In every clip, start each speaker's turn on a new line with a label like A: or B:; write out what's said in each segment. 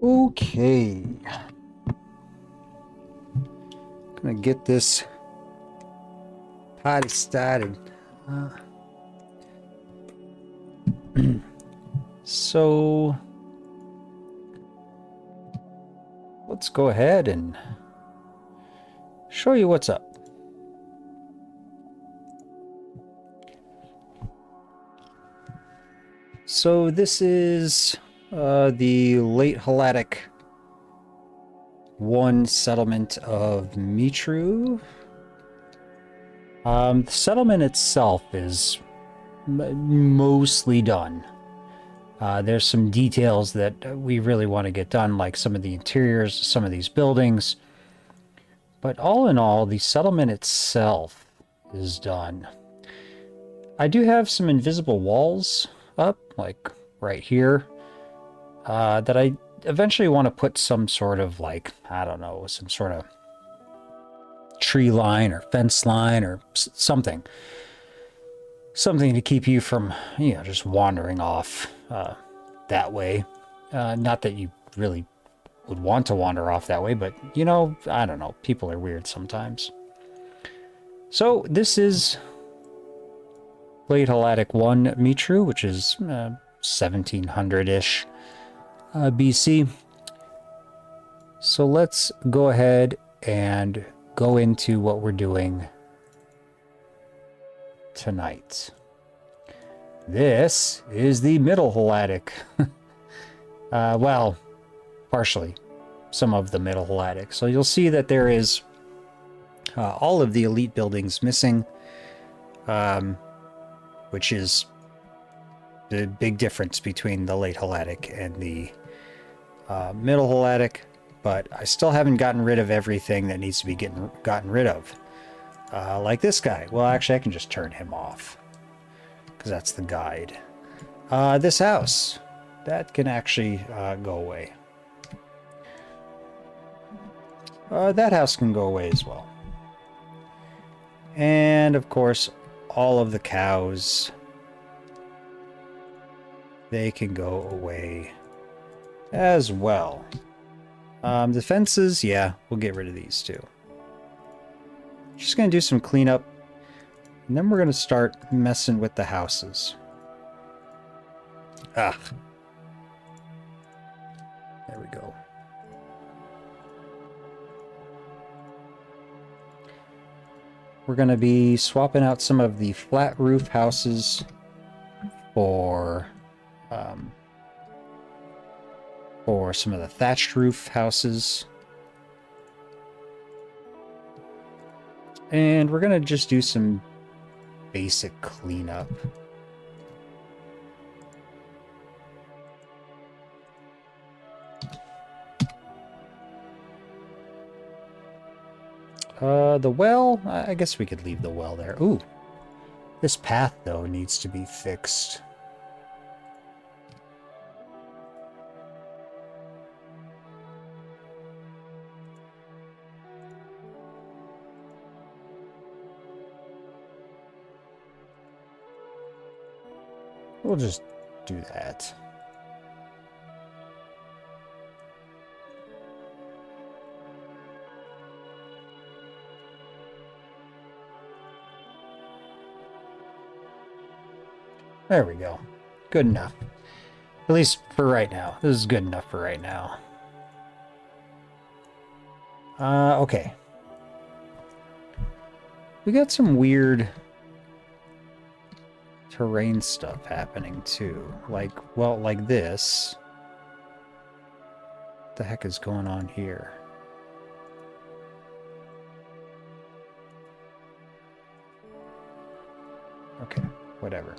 A: Okay. Gonna get this party started. Uh, so let's go ahead and show you what's up. So this is the late Helladic 1 settlement of Mitrou. The settlement itself is mostly done. There's some details that we really want to get done, like some of the interiors, some of these buildings. But all in all, the settlement itself is done. I do have some invisible walls up, like right here, that I eventually want to put some sort of, like, I don't know, some sort of tree line or fence line or something. Something to keep you from, just wandering off that way. Not that you really would want to wander off that way, but, I don't know. People are weird sometimes. So this is late Helladic 1 Mitrou, which is 1700-ish BC. So let's go ahead and go into what we're doing tonight. This is the Middle Helladic. Well, partially. Some of the Middle Helladic. So you'll see that there is all of the elite buildings missing, which is the big difference between the late Helladic and the Middle Helladic. But I still haven't gotten rid of everything that needs to be gotten rid of. Like this guy. Well, actually, I can just turn him off, because that's the guide. This house. That can actually go away. That house can go away as well. And, of course, all of the cows. They can go away as well. The fences, yeah, we'll get rid of these too. Just going to do some cleanup. And then we're going to start messing with the houses. Ah. There we go. We're going to be swapping out some of the flat roof houses for some of the thatched roof houses. And we're going to just do some basic cleanup. The well, I guess we could leave the well there. Ooh, this path, though, needs to be fixed. We'll just do that. There we go. Good enough. At least for right now. This is good enough for right now. Okay. We got some weird terrain stuff happening too. Like this. What the heck is going on here? Okay, whatever.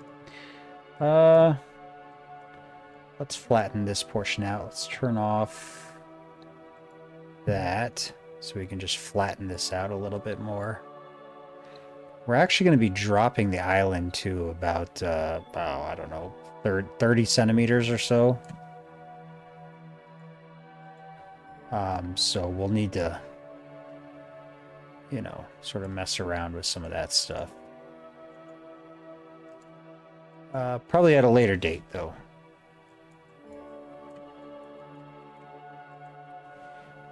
A: Let's flatten this portion out. Let's turn off that so we can just flatten this out a little bit more. We're actually going to be dropping the island to about, I don't know, 30 centimeters or so. So we'll need to, sort of mess around with some of that stuff. Probably at a later date, though.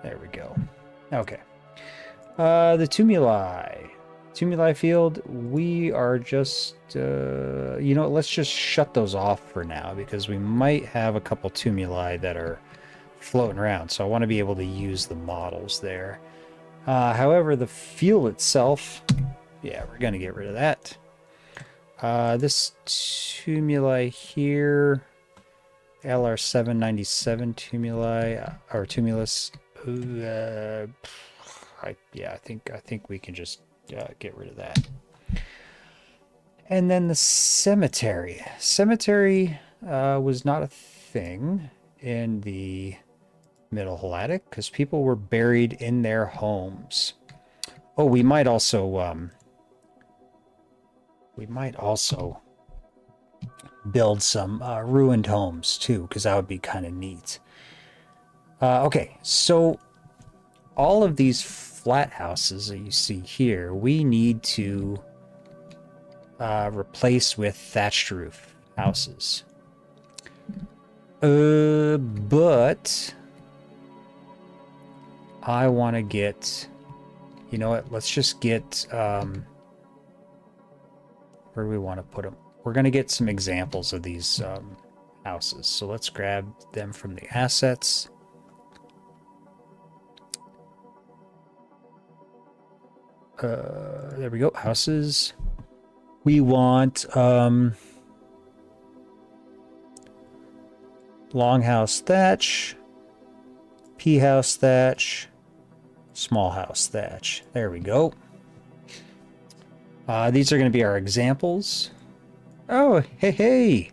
A: There we go. Okay. The Tumuli field, we are just, you know, let's just shut those off for now because we might have a couple Tumuli that are floating around. So I want to be able to use the models there. However, the fuel itself, yeah, we're going to get rid of that. This Tumuli here, LR797 Tumuli, or Tumulus, I think we can just get rid of that. And then the cemetery. Cemetery was not a thing in the Middle Helladic because people were buried in their homes. Oh, we might also build some ruined homes too, because that would be kind of neat. Okay, so all of these flat houses that you see here, we need to replace with thatched roof houses. But I want to get, you know what, let's just get, where do we want to put them? We're going to get some examples of these houses. So let's grab them from the assets. There we go. Houses. We want longhouse thatch, pea house thatch, small house thatch. There we go. These are going to be our examples. Oh, hey.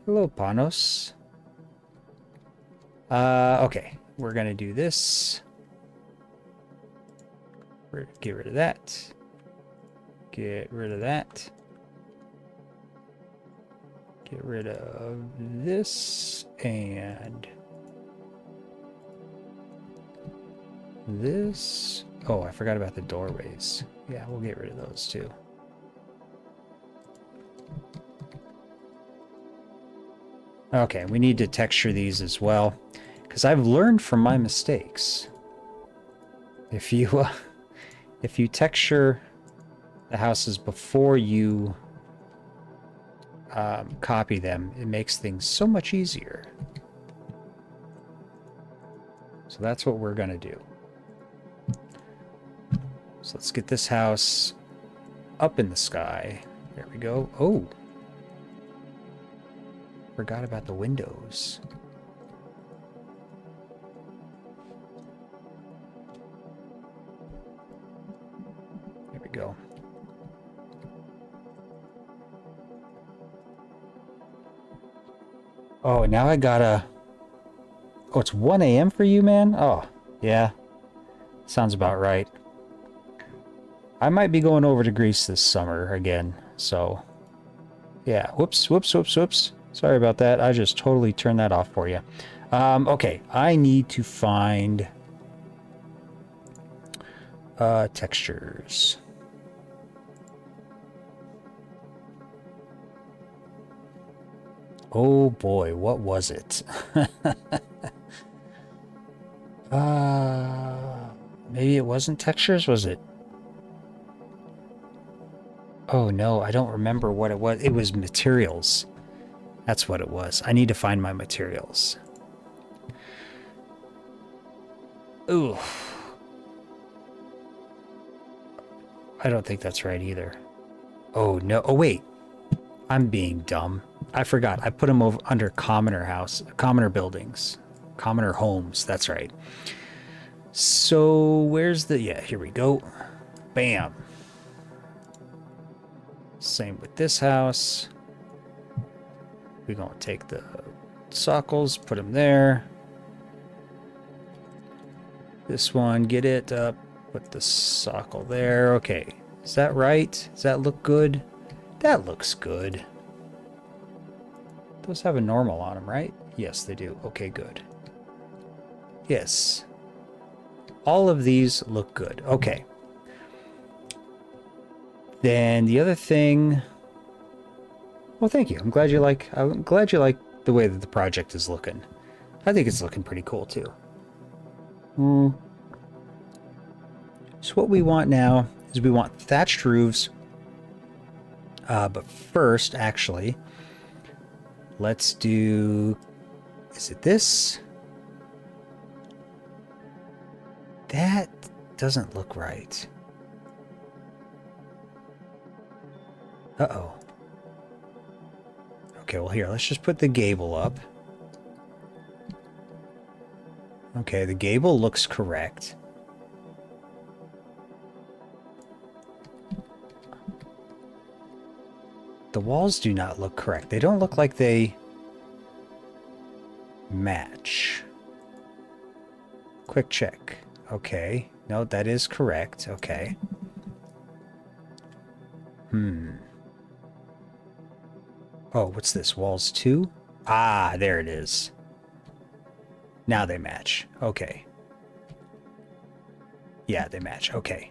A: Hello, Panos. Okay, we're going to do this. Get rid of that. Get rid of that. Get rid of this and this. Oh, I forgot about the doorways. Yeah, we'll get rid of those too. Okay, we need to texture these as well, because I've learned from my mistakes. If you texture the houses before you copy them, it makes things so much easier. So that's what we're gonna do. So let's get this house up in the sky. There we go. Oh, forgot about the windows. There we go. Oh, now I gotta... Oh, it's 1 a.m. for you, man? Oh, yeah. Sounds about right. I might be going over to Greece this summer again, so... Yeah, whoops. Sorry about that. I just totally turned that off for you. Okay, I need to find... textures. Oh boy, what was it? Maybe it wasn't textures, was it? Oh no, I don't remember what it was. It was materials. That's what it was. I need to find my materials. Ooh. I don't think that's right either. Oh no. Oh wait. I'm being dumb. I forgot. I put them over under commoner buildings, commoner homes. That's right. So where's the, yeah, here we go. Bam. Same with this house. We're going to take the sockles, put them there. This one, get it up, put the sockle there. Okay. Is that right? Does that look good? That looks good. Those have a normal on them, right? Yes, they do. Okay, good. Yes. All of these look good. Okay. Then the other thing... Well, thank you. I'm glad you like the way that the project is looking. I think it's looking pretty cool, too. So what we want now is we want thatched roofs. But first, actually, let's do... Is it this? That doesn't look right. Uh-oh. Okay, well here, let's just put the gable up. Okay, the gable looks correct. The walls do not look correct. They don't look like they match. Quick check. Okay. No, that is correct. Okay. Oh, what's this? Walls 2? Ah, there it is. Now they match. Okay. Yeah, they match. Okay.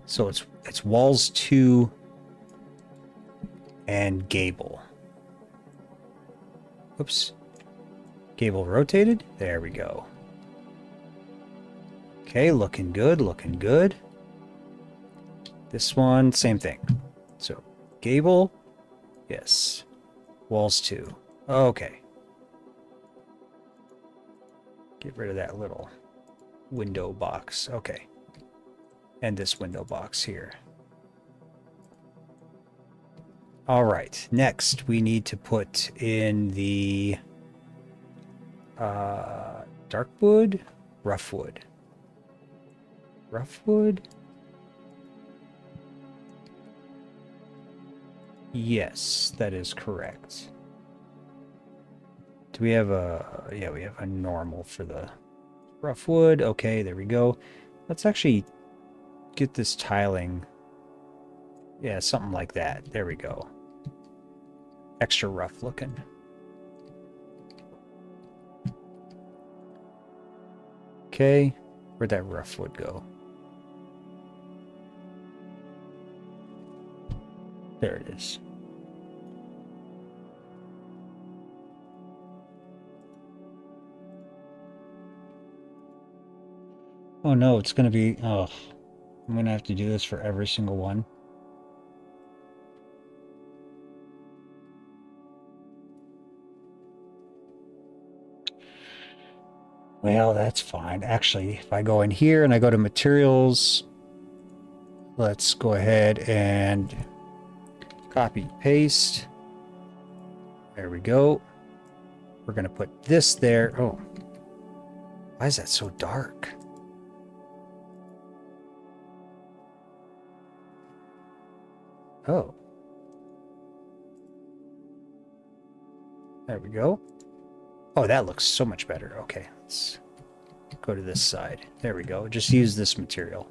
A: So it's walls 2 and gable. Oops. Gable rotated? There we go. Okay, looking good, looking good. This one, same thing. So, gable, yes. Walls 2. Okay. Get rid of that little window box. Okay. And this window box here. All right. Next, we need to put in the dark wood, rough wood. Rough wood? Yes, that is correct. Do we have a... Yeah, we have a normal for the rough wood. Okay, there we go. Let's actually get this tiling. Yeah, something like that. There we go. Extra rough looking. Okay, where'd that rough wood go? There it is. Oh no, it's gonna be... Oh, I'm gonna have to do this for every single one. Well, that's fine. Actually, if I go in here and I go to materials, let's go ahead and copy, paste. There we go. We're going to put this there. Oh, why is that so dark? Oh. There we go. Oh, that looks so much better. Okay, let's go to this side. There we go. Just use this material.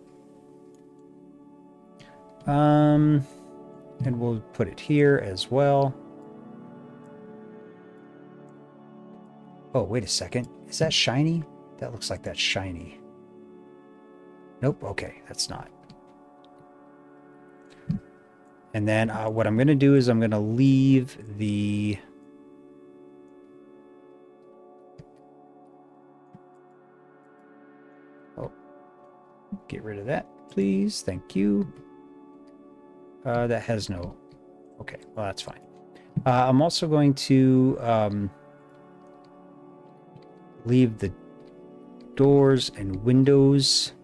A: And we'll put it here as well. Oh, wait a second. Is that shiny? That looks like that's shiny. Nope. Okay, that's not. And then what I'm going to do is I'm going to leave the... Oh, get rid of that, please. Thank you. That has no... Okay, well, that's fine. I'm also going to leave the doors and windows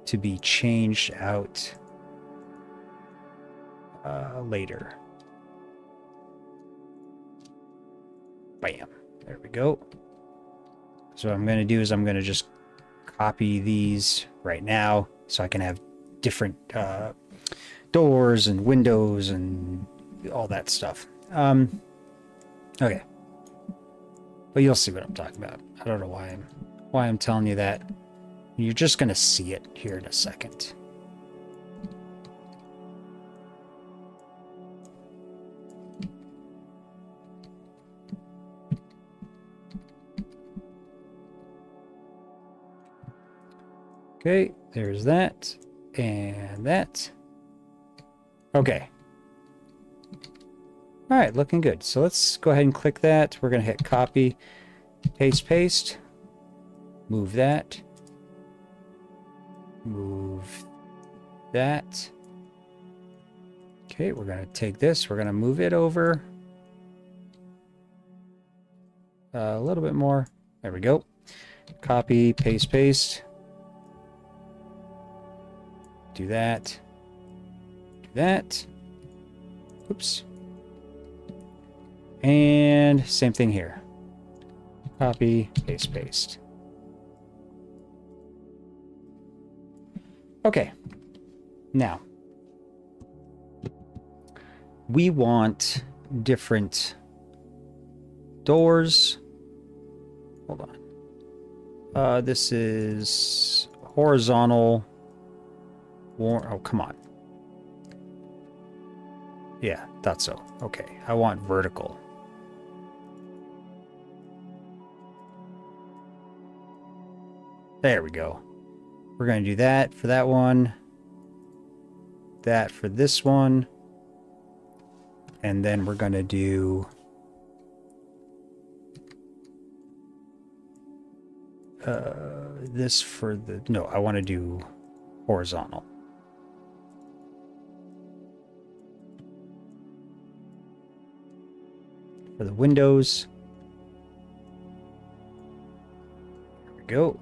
A: to be changed out later. Bam. There we go. So what I'm going to do is I'm going to just copy these right now so I can have different doors and windows and all that stuff. Okay. But you'll see what I'm talking about. I don't know why I'm telling you that. You're just going to see it here in a second. Okay, there's that and that. Okay. All right, looking good. So let's go ahead and click that. We're going to hit copy, paste, paste. Move that. Move that. Okay, we're going to take this. We're going to move it over a little bit more. There we go. Copy, paste, paste. Do that. Do that. Oops. And same thing here. Copy, paste, paste. Okay. Now, we want different doors. Hold on. This is horizontal. Oh, come on. Yeah, thought so. Okay, I want vertical. There we go. We're going to do that for that one. That for this one. And then we're going to do this for the... No, I want to do horizontal. For the windows. There we go.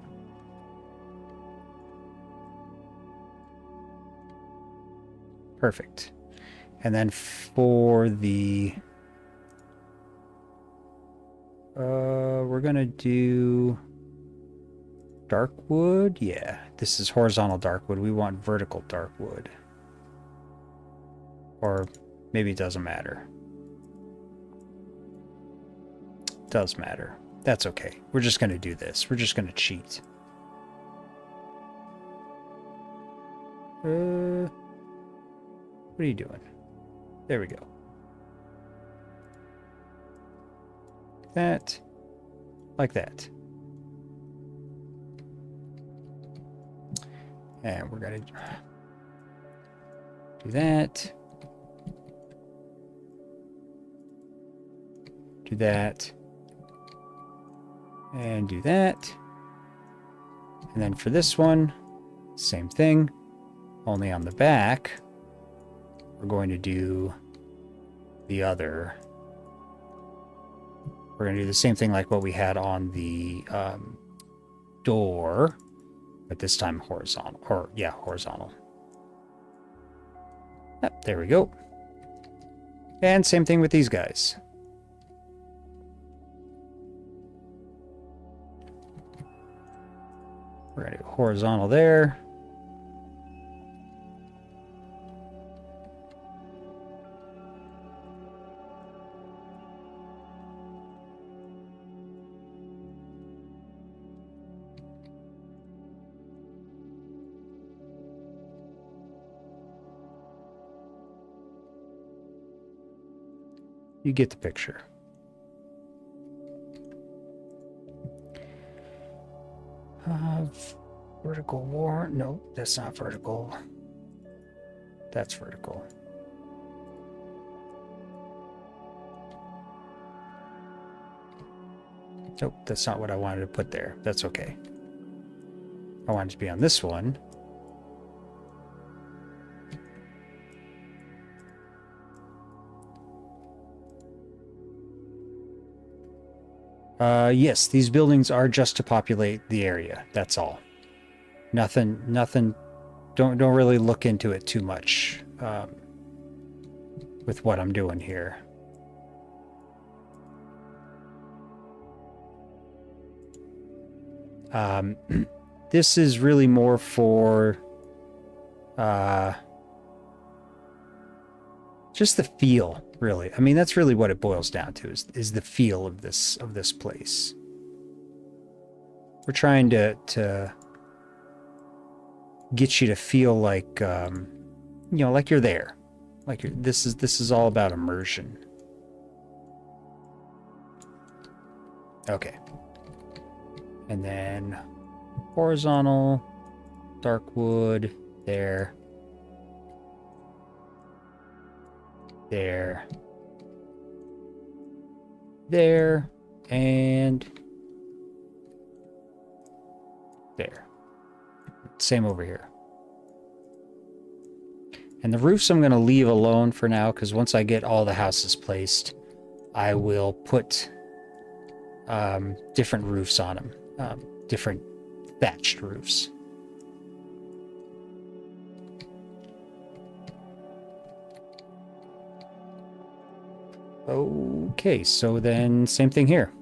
A: Perfect. And then for the... we're going to do dark wood. Yeah, this is horizontal dark wood. We want vertical dark wood. Or maybe it doesn't matter. Does matter. That's okay. We're just going to do this. We're just going to cheat. What are you doing? There we go. That. Like that. And we're going to do that. Do that. And do that. And then for this one, same thing, only on the back, we're going to do the other. We're going to do the same thing like what we had on the door, but this time horizontal. Or, yeah, horizontal. Yep, there we go. And same thing with these guys. We're going to do horizontal there. You get the picture. Vertical war. No, that's not vertical. That's vertical. Nope, that's not what I wanted to put there. That's okay. I wanted to be on this one. Yes, these buildings are just to populate the area. That's all. Nothing. Don't really look into it too much with what I'm doing here. This is really more for just the feel, really. I mean, that's really what it boils down to, is the feel of this place. We're trying to get you to feel like you know, like you're there. Like this is all about immersion. Okay. And then horizontal, dark wood, there. There. There. And there. Same over here. And the roofs I'm going to leave alone for now, because once I get all the houses placed, I will put different roofs on them, different thatched roofs. Okay, so then same thing here.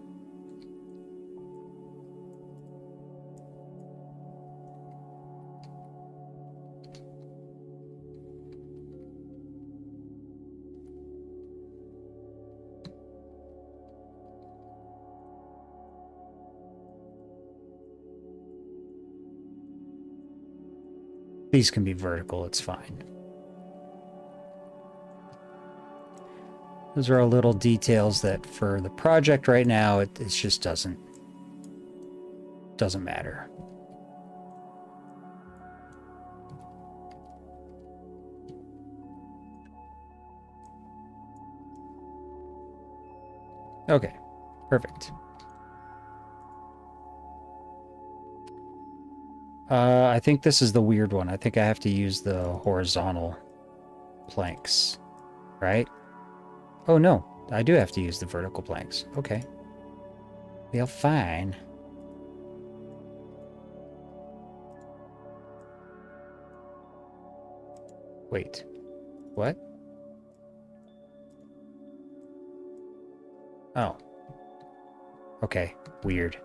A: These can be vertical, it's fine. Those are all little details that for the project right now, it just doesn't matter. Okay, perfect. I think this is the weird one. I think I have to use the horizontal planks, right? Oh no, I do have to use the vertical planks. Okay. Well, fine. Wait, what? Oh. Okay, weird.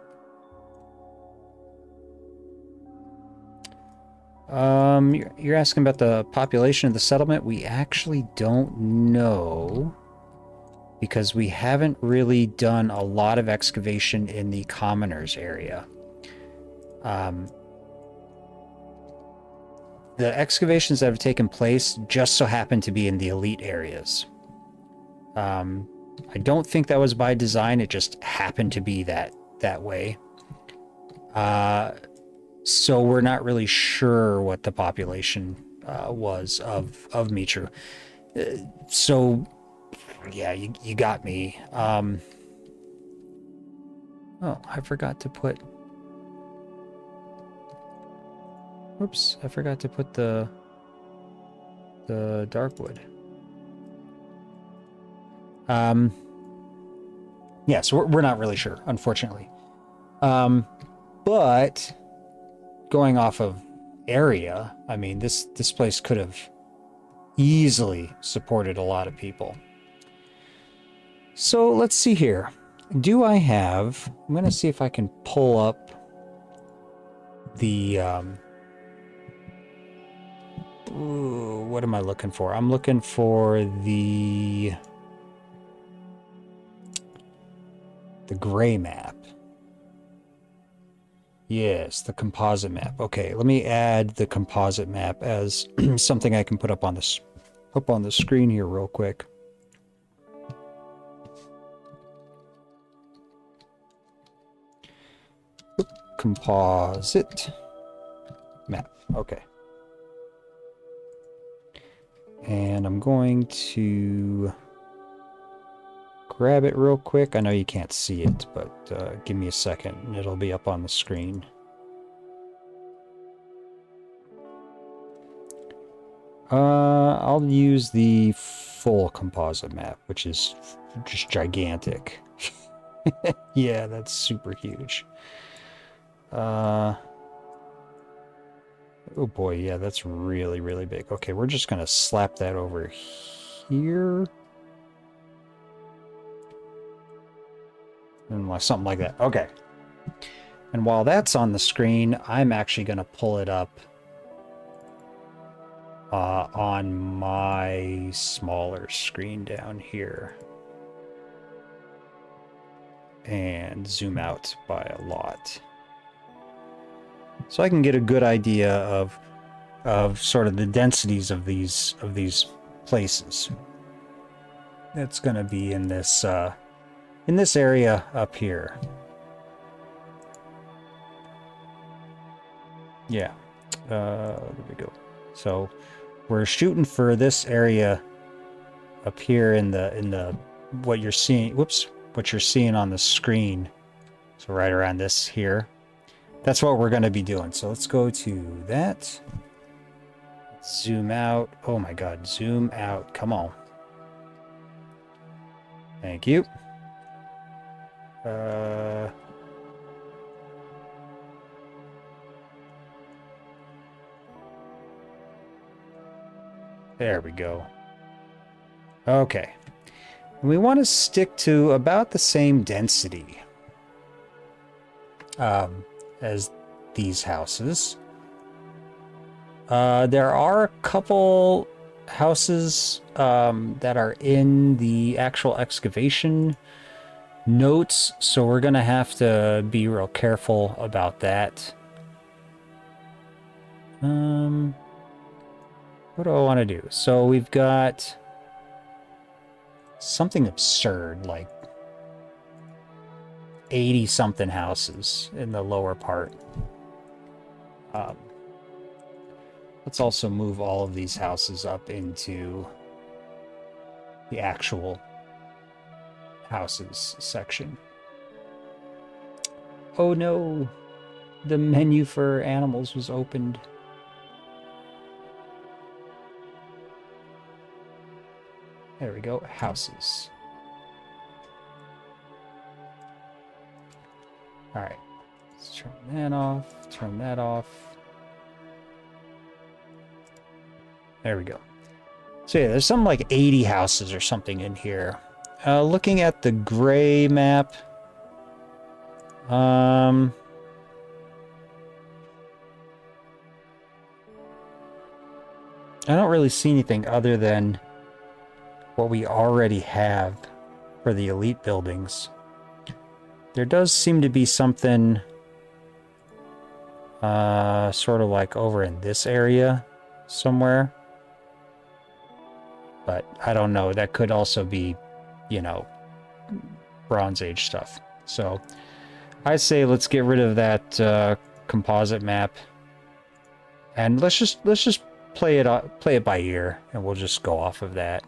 A: You're asking about the population of the settlement? We actually don't know because we haven't really done a lot of excavation in the commoners area. The excavations that have taken place just so happen to be in the elite areas. I don't think that was by design. It just happened to be that way. So we're not really sure what the population was of Mitrou. So, yeah, you got me. Oh, I forgot to put... Oops, I forgot to put the darkwood. Yeah, so we're not really sure, unfortunately. But going off of area, I mean, this place could have easily supported a lot of people. So let's see here. Do I have... I'm going to see if I can pull up the... Ooh, what am I looking for? I'm looking for the gray map. Yes, the composite map. Okay, let me add the composite map as something I can put up on the screen here real quick. Composite map. Okay. And I'm going to grab it real quick. I know you can't see it, but give me a second and it'll be up on the screen. I'll use the full composite map, which is just gigantic. Yeah, that's super huge. Oh boy, yeah, that's really, really big. Okay, we're just gonna slap that over here. And something like that. Okay. And while that's on the screen, I'm actually gonna pull it up on my smaller screen down here. And zoom out by a lot. So I can get a good idea of sort of the densities of these places. It's going to be in this area up here. Yeah. There we go. So we're shooting for this area up here in the what you're seeing. Whoops, what you're seeing on the screen. So right around this here. That's what we're going to be doing. So let's go to that. Let's zoom out. Oh my god, zoom out. Come on. Thank you. There we go. Okay. We want to stick to about the same density as these houses. There are a couple houses that are in the actual excavation notes, so we're going to have to be real careful about that. What do I want to do? So we've got something absurd, like 80-something houses in the lower part. Let's also move all of these houses up into the actual houses section. Oh no! The menu for animals was opened. There we go, houses. Alright, let's turn that off, turn that off. There we go. So yeah, there's something like 80 houses or something in here. Looking at the gray map, I don't really see anything other than what we already have for the elite buildings. There does seem to be something sort of like over in this area somewhere. But I don't know. That could also be, you know, Bronze Age stuff. So I say let's get rid of that composite map, and let's just play it by ear, and we'll just go off of that.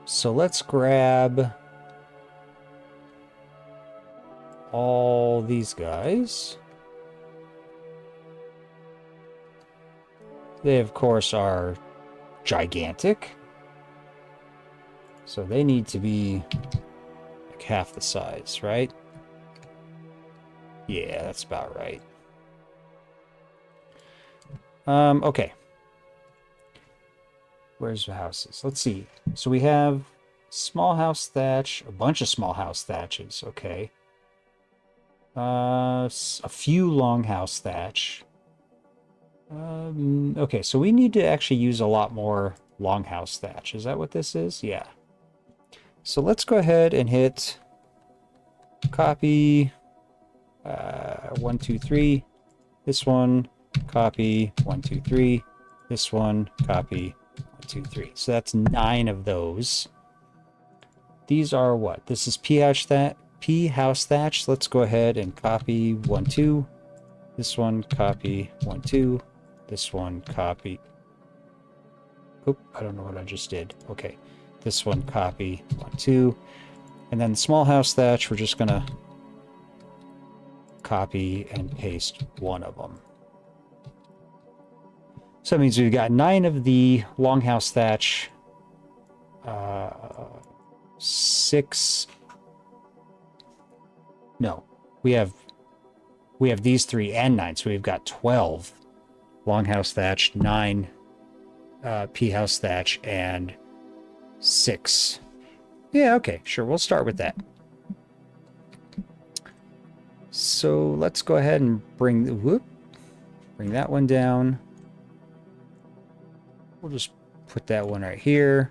A: So let's grab all these guys. They, of course, are gigantic. So they need to be like half the size, right? Yeah, that's about right. Okay. Where's the houses? Let's see. So we have small house thatch, a bunch of small house thatches, okay. A few long house thatch. Okay, so we need to actually use a lot more longhouse thatch. Is that what this is? Yeah. So let's go ahead and hit copy 1, 2, 3. This one, copy 1, 2, 3. This one, copy 1, 2, 3. So that's 9 of those. These are what? This is P house thatch. Let's go ahead and copy 1, 2. This one, copy 1, 2. This one, copy. Oop, I don't know what I just did. Okay. This one, copy 1, 2. And then small house thatch, we're just going to copy and paste one of them. So that means we've got 9 of the longhouse thatch, 6. No, we have these 3 and 9, so we've got 12 longhouse thatch, 9 P house thatch, and 6. Yeah, okay, sure, we'll start with that. So let's go ahead and bring that one down. We'll just put that one right here.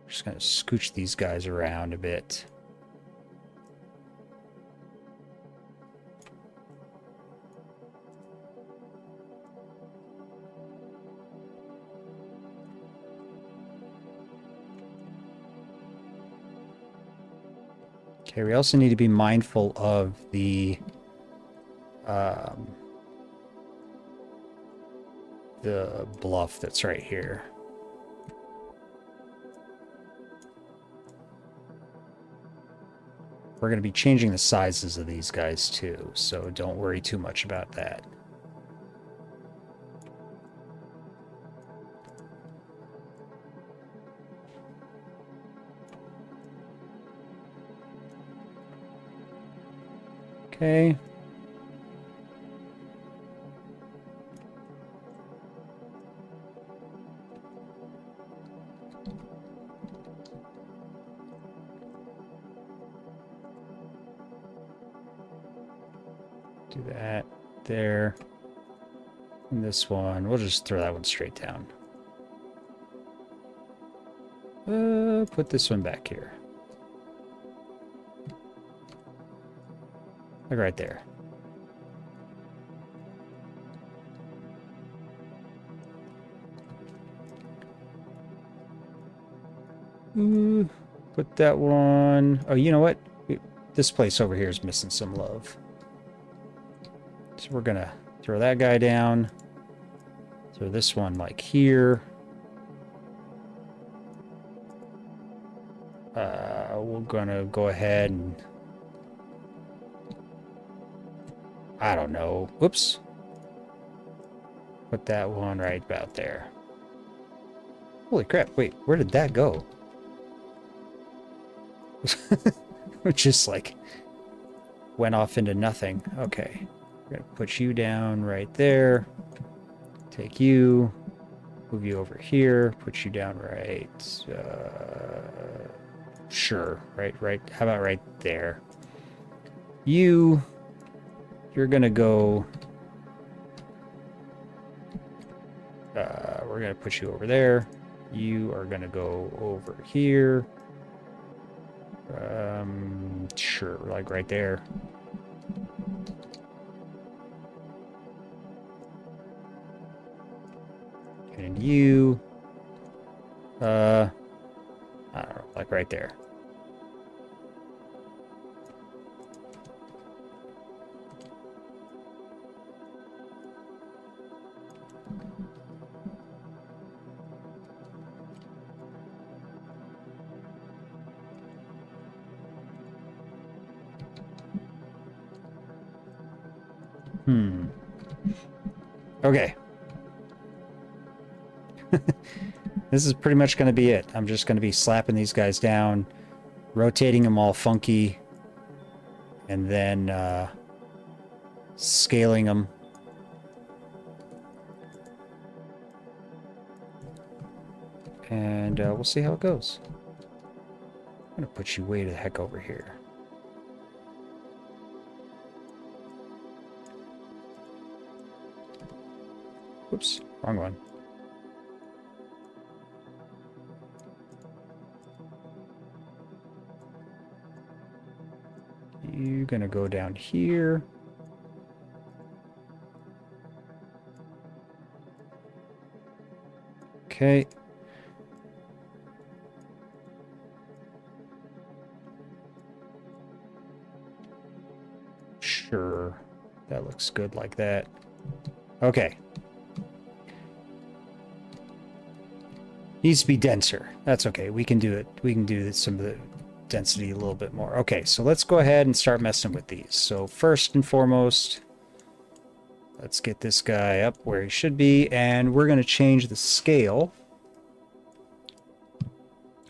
A: Just gonna scooch these guys around a bit. Okay, we also need to be mindful of the bluff that's right here. We're going to be changing the sizes of these guys too, so don't worry too much about that. Okay. Do that there. And this one, we'll just throw that one straight down. Put this one back here. Like right there. Put that one. Oh, you know what? This place over here is missing some love. So we're gonna throw that guy down. Throw this one like here. We're gonna go ahead and I don't know. Whoops. Put that one right about there. Holy crap, wait, where did that go? It just like went off into nothing. Okay. We're gonna put you down right there. Take you. Move you over here. Put you down right. Sure. Right. How about right there? You're gonna go. We're gonna put you over there. You are gonna go over here. Sure, like right there. And you, I don't know, like right there. Okay. This is pretty much going to be it. I'm just going to be slapping these guys down, rotating them all funky, and then scaling them. And we'll see how it goes. I'm going to put you way the heck over here. Whoops, wrong one. You're gonna go down here. Okay. Sure. That looks good like that. Okay. Needs to be denser. That's okay. We can do it. We can do some of the density a little bit more. Okay, so let's go ahead and start messing with these. So first and foremost, let's get this guy up where he should be, and we're going to change the scale.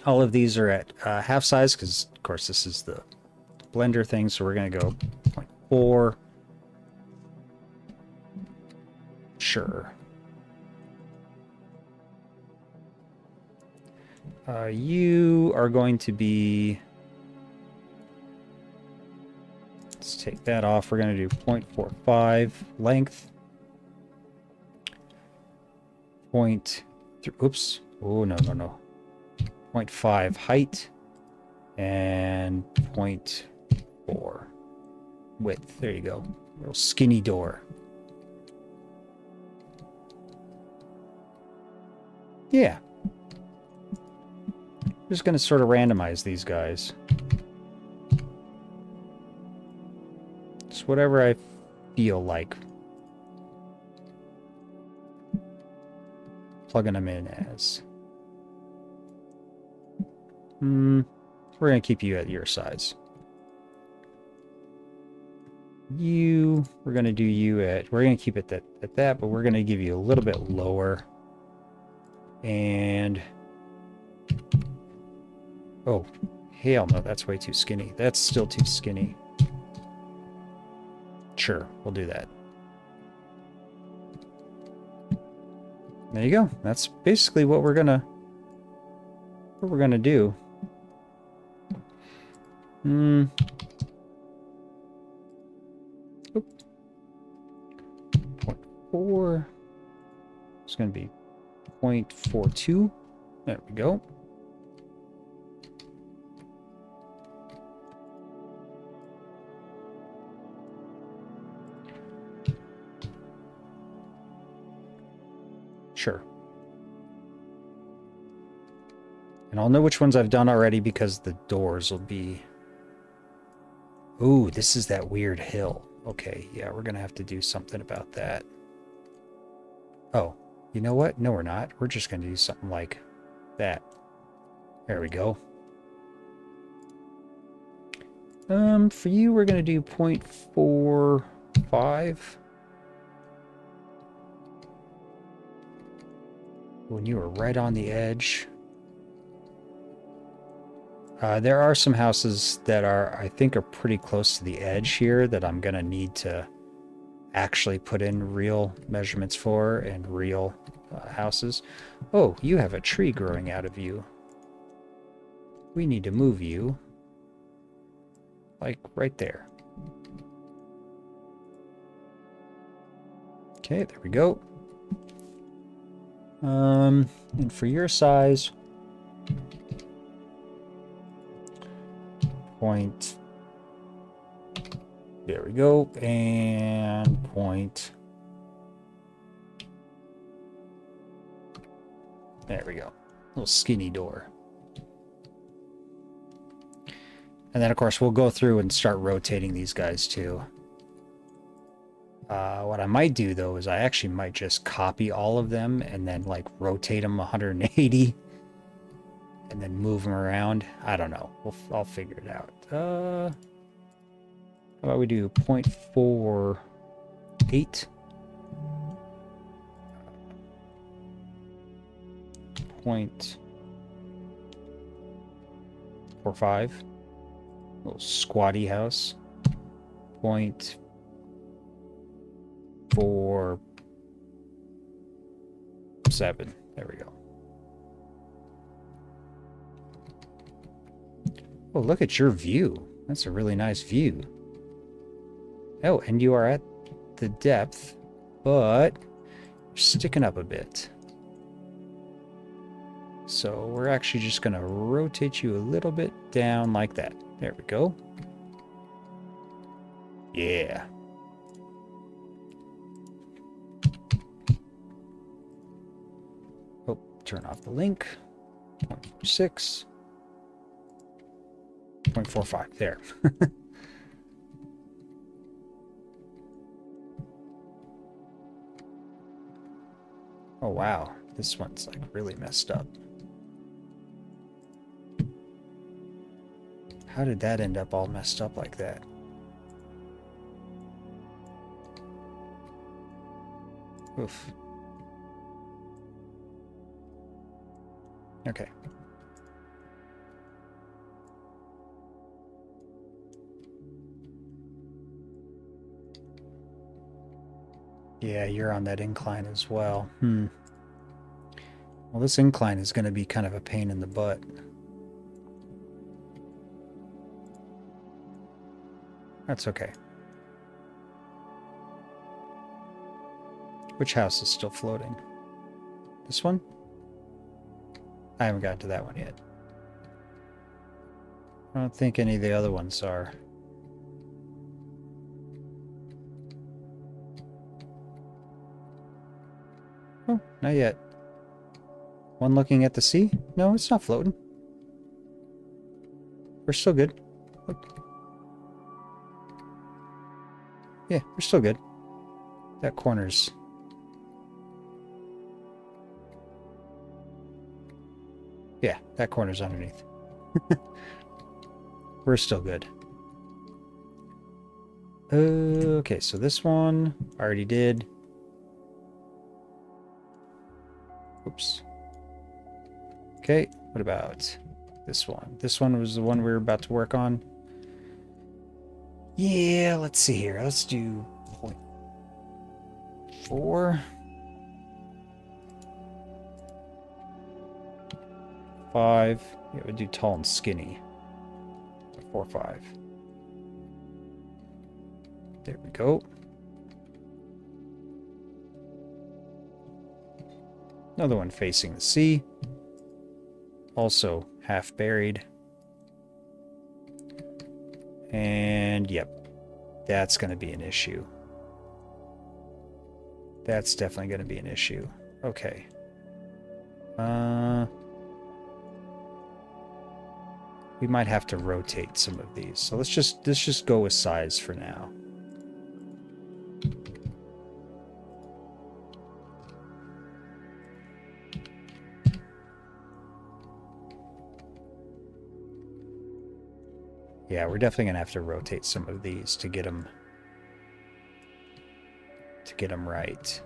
A: All of these are at half size because, of course, this is the blender thing, so we're going to go 0.4. Sure. You are going to be... Let's take that off. We're going to do 0.45 length. Oops. Oh, no. 0.5 height. And 0.4 width. There you go. Little skinny door. Yeah. Just going to sort of randomize these guys. It's whatever I feel like plugging them in as. We're going to keep you at your size. you, we're going to do you at, we're going to keep it at that, but we're going to give you a little bit lower. And, oh, hell no, that's way too skinny. That's still too skinny. Sure, we'll do that. There you go. That's basically what we're gonna do. 0.4. It's gonna be 0.42. There we go. Sure. And I'll know which ones I've done already because the doors will be... Ooh, this is that weird hill. Okay, yeah, we're going to have to do something about that. Oh, you know what? No, we're not. We're just going to do something like that. There we go. For you, we're going to do 0.45. When you are right on the edge. There are some houses that are, I think, are pretty close to the edge here that I'm going to need to actually put in real measurements for and real houses. Oh, you have a tree growing out of you. We need to move you. Like right there. Okay, there we go. And for your size, point, there we go, and point, there we go, little skinny door. And then of course we'll go through and start rotating these guys too. What I might do though is I actually might just copy all of them and then like rotate them 180 and then move them around. I don't know. I'll figure it out. How about we do 0.48? 0.45. Little squatty house. 0.47. There we go. Oh, look at your view. That's a really nice view. Oh, and you are at the depth, but you're sticking up a bit. So we're actually just going to rotate you a little bit down like that. There we go. Yeah. Oh, turn off the link. 0.46. 0.45. There. Oh, wow. This one's like really messed up. How did that end up all messed up like that? Oof. Okay. Yeah, you're on that incline as well. Well, this incline is going to be kind of a pain in the butt. That's okay. Which house is still floating? This one? I haven't gotten to that one yet. I don't think any of the other ones are. Oh, not yet. One looking at the sea? No, it's not floating. We're still good. Look. Yeah, we're still good. That corner's... Yeah, that corner's underneath. We're still good. Okay, so this one I already did. Oops. Okay, what about this one? This one was the one we were about to work on. Yeah, let's see here. Let's do 0.4. 5. Yeah, we'll do tall and skinny. 4, 5. There we go. Another one facing the sea. Also half buried. And yep, that's going to be an issue. That's definitely going to be an issue. Okay. We might have to rotate some of these. So let's just go with size for now. Yeah, we're definitely going to have to rotate some of these to get them right.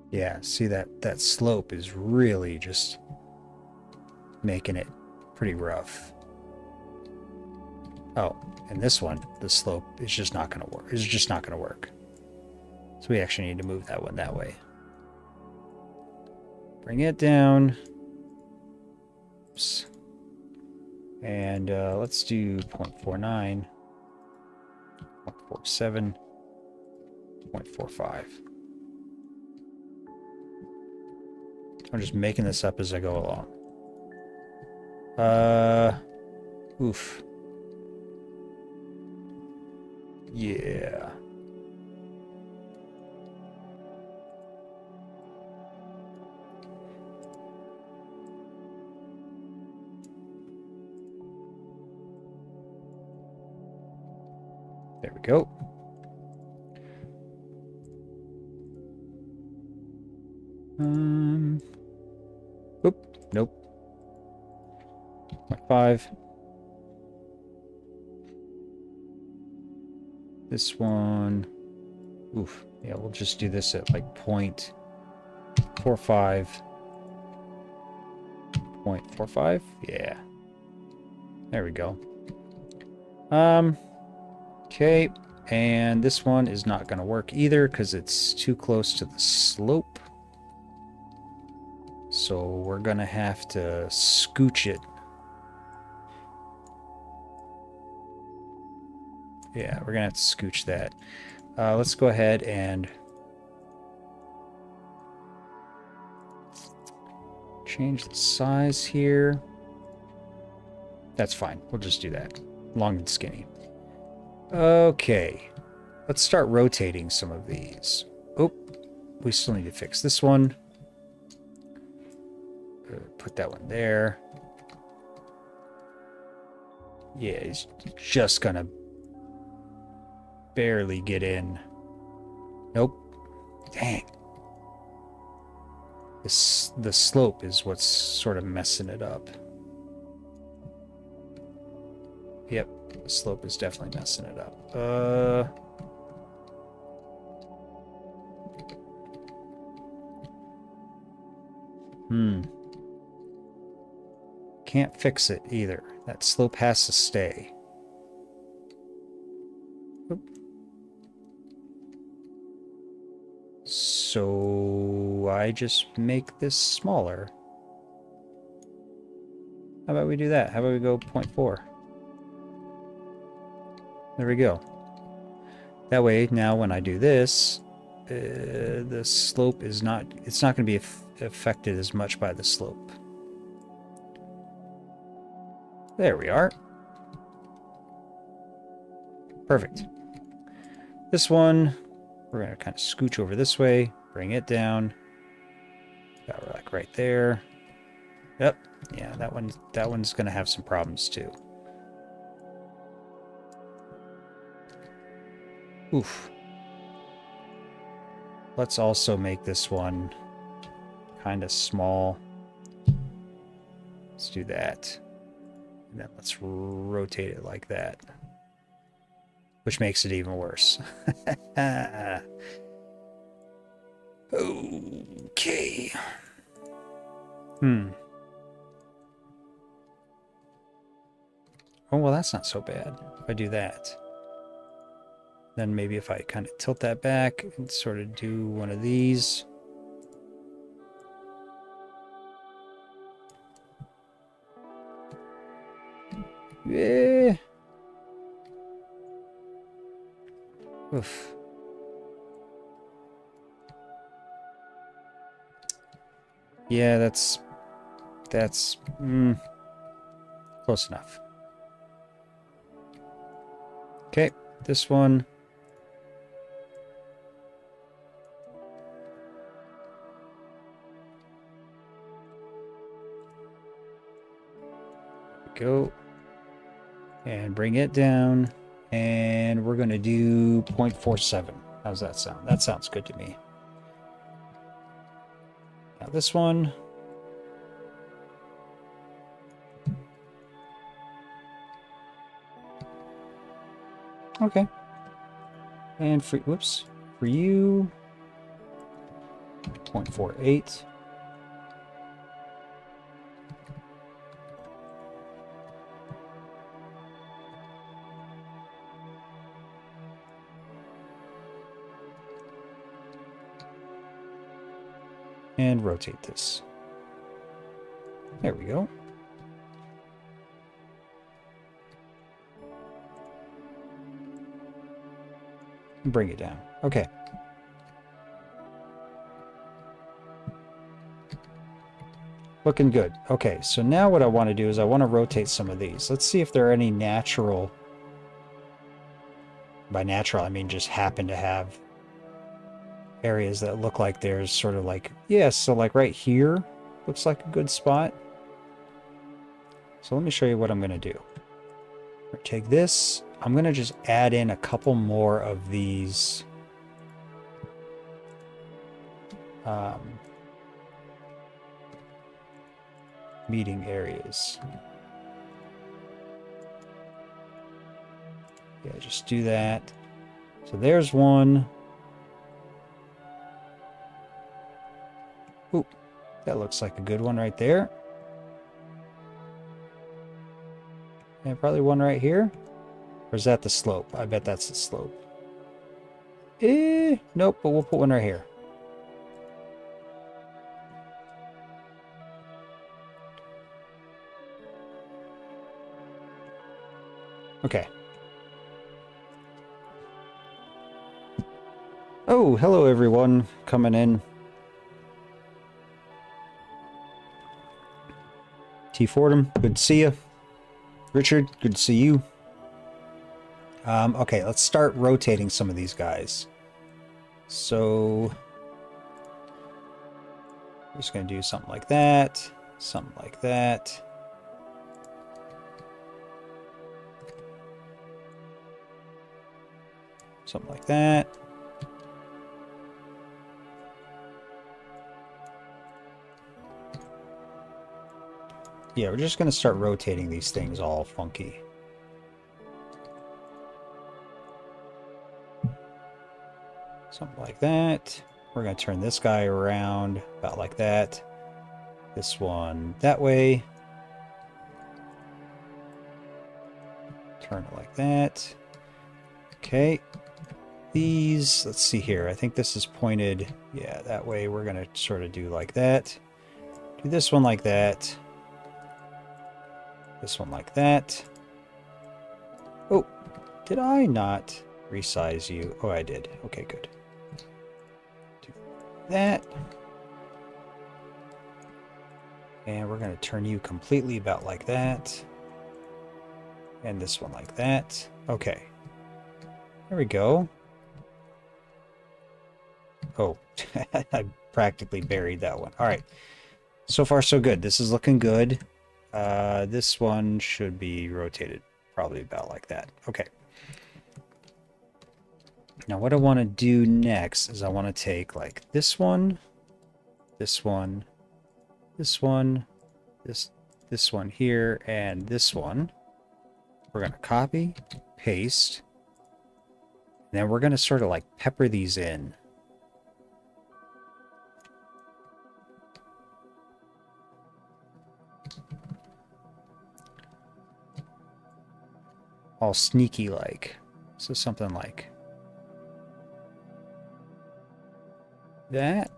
A: Yeah, see that slope is really just making it pretty rough. Oh, and this one, the slope is just not going to work. It's just not going to work. So we actually need to move that one that way. Bring it down. Oops. And let's do 0.49, 0.47, 0.45. I'm just making this up as I go along. Oof. Yeah. There we go. Oop, nope. 0.5. This one. Oof. Yeah, we'll just do this at like 0.45. 0.45? Yeah. There we go. Okay. And this one is not going to work either because it's too close to the slope. So we're going to have to scooch it. Yeah, we're going to have to scooch that. Let's go ahead and change the size here. That's fine. We'll just do that. Long and skinny. Okay. Let's start rotating some of these. Oh, we still need to fix this one. Put that one there. Yeah, he's just gonna barely get in. Nope. Dang. The slope is what's sort of messing it up. Yep, the slope is definitely messing it up. Can't fix it either. That slope has to stay. Oop. So I just make this smaller. How about we do that? How about we go 0.4? There we go. That way, now when I do this, the slope is not, it's not going to be affected as much by the slope. There we are. Perfect. This one, we're going to kind of scooch over this way, bring it down. About like right there. Yep. Yeah, that one's going to have some problems too. Oof. Let's also make this one kind of small. Let's do that. And then let's rotate it like that. Which makes it even worse. Okay. Oh, well, that's not so bad if I do that. Then maybe if I kind of tilt that back and sort of do one of these. Yeah. Oof. Yeah, that's close enough. Okay, this one. Go. And bring it down. And we're going to do 0.47. How's that sound? That sounds good to me. Now this one. Okay. And for you, 0.48. And rotate this. There we go. And bring it down. Okay. Looking good. Okay, so now what I want to do is I want to rotate some of these. Let's see if there are any natural... By natural, I mean just happen to have areas that look like there's sort of like... Yeah, so like right here looks like a good spot. So let me show you what I'm going to do. Take this. I'm going to just add in a couple more of these... meeting areas. Yeah, just do that. So there's one. Ooh, that looks like a good one right there. And probably one right here. Or is that the slope? I bet that's the slope. Nope, but we'll put one right here. Okay. Oh, hello everyone coming in. T. Fordham, good to see you. Richard, good to see you. Okay, let's start rotating some of these guys. So, I'm just going to do something like that. Something like that. Something like that. Yeah, we're just going to start rotating these things all funky. Something like that. We're going to turn this guy around about like that. This one that way. Turn it like that. Okay. These, let's see here. I think this is pointed. Yeah, that way we're going to sort of do like that. Do this one like that. This one like that. Oh, did I not resize you? Oh, I did. Okay, good. Do that. And we're going to turn you completely about like that. And this one like that. Okay. There we go. Oh, I practically buried that one. All right. So far, so good. This is looking good. This one should be rotated probably about like that. Okay. Now what I want to do next is I want to take like this one, this one, this one, this one here, and this one. We're going to copy, paste, and then we're going to sort of like pepper these in. All sneaky like. So something like that.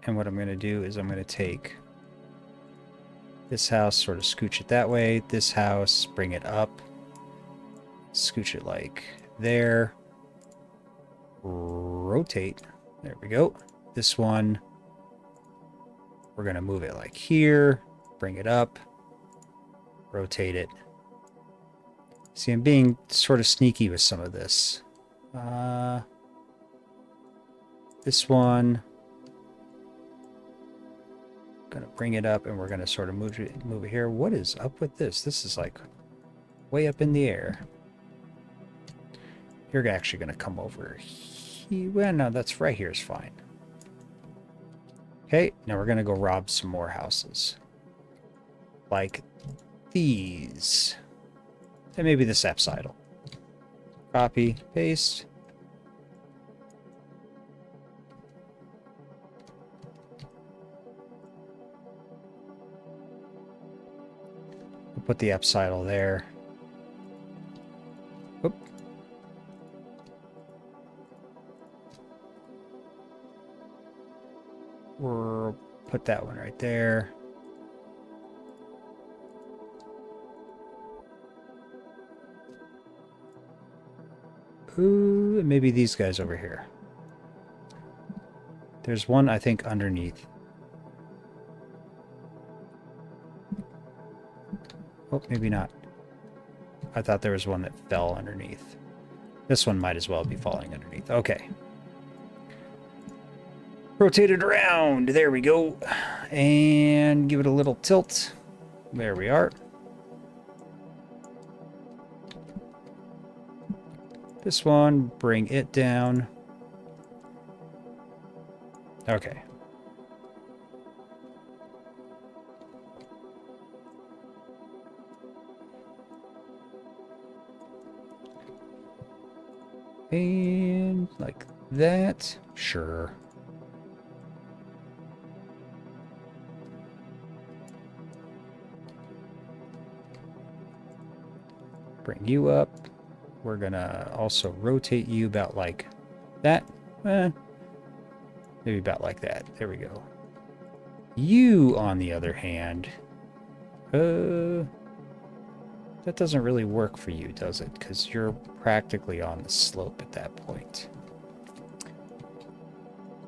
A: And what I'm going to do is I'm going to take this house, sort of scooch it that way. This house, bring it up. Scooch it like there. Rotate. There we go. This one, we're going to move it like here. Bring it up. Rotate it. See, I'm being sort of sneaky with some of this. This one, gonna bring it up, and we're gonna sort of move it here. What is up with this? This is like way up in the air. You're actually gonna come over here. Well, no, that's right here is fine. Okay, now we're gonna go rob some more houses, like these. And maybe this apsidal. Copy, paste. We'll put the apsidal there. Oop. We'll put that one right there. Ooh, maybe these guys over here. There's one, I think, underneath. Oh, maybe not. I thought there was one that fell underneath. This one might as well be falling underneath. Okay. Rotate it around. There we go. And give it a little tilt. There we are. This one, bring it down. Okay. And like that. Sure. Bring you up. We're gonna also rotate you about like that. Maybe about like that. There we go. You, on the other hand, that doesn't really work for you, does it? Because you're practically on the slope at that point.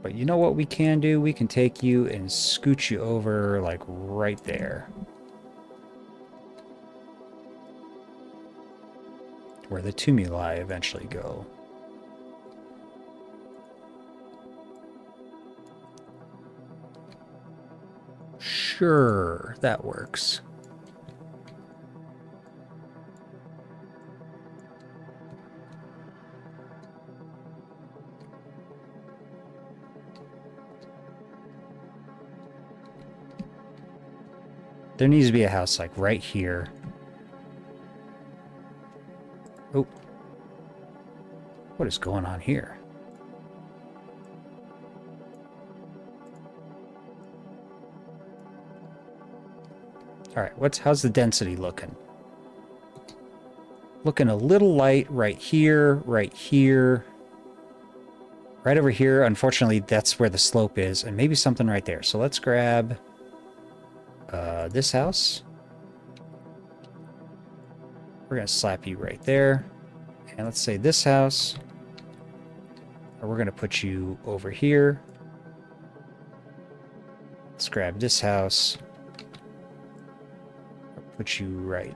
A: But you know what we can do? We can take you and scooch you over like right there. Where the tumuli eventually go. Sure, that works. There needs to be a house like right here. Oh. What is going on here? All right, how's the density looking? Looking a little light right here, right here. Right over here, unfortunately, that's where the slope is, and maybe something right there. So let's grab this house. We're going to slap you right there. And let's say this house. Or we're going to put you over here. Let's grab this house. Put you right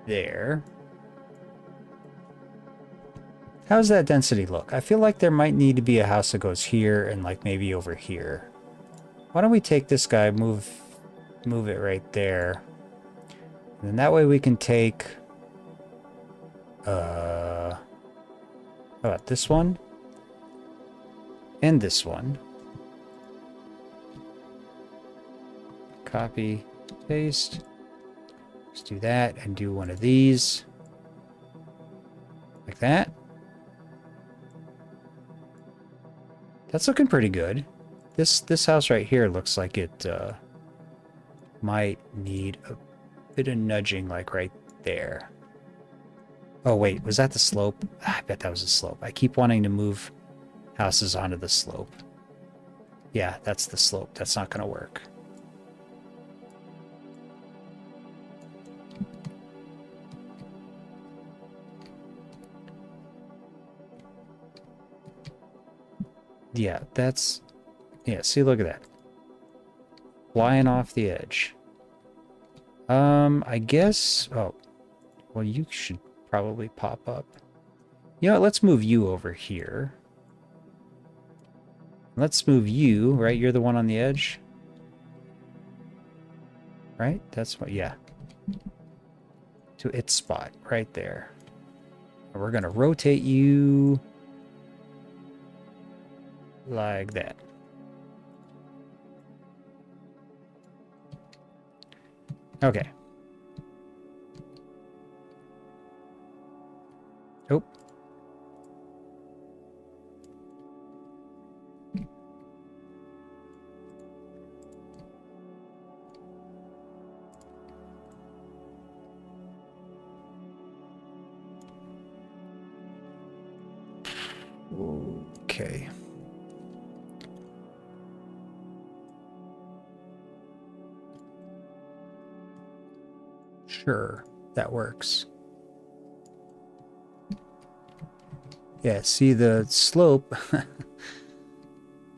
A: there. How's that density look? I feel like there might need to be a house that goes here and like maybe over here. Why don't we take this guy, move it right there. And then that way we can take how about this one? And this one. Copy, paste. Let's do that and do one of these. Like that. That's looking pretty good. This house right here looks like it might need a bit of nudging, like right there. Oh wait, was that the slope? I bet that was the slope. I keep wanting to move houses onto the slope. Yeah, that's the slope. That's not going to work. Yeah, that's... Yeah, see, look at that. Flying off the edge. I guess... Oh, well, you should probably pop up. You know what, let's move you over here. Let's move you, right? You're the one on the edge. Right? That's what, yeah. To its spot, right there. And we're gonna rotate you... like that. Okay. Oh. Okay. Sure, that works. Yeah, see, the slope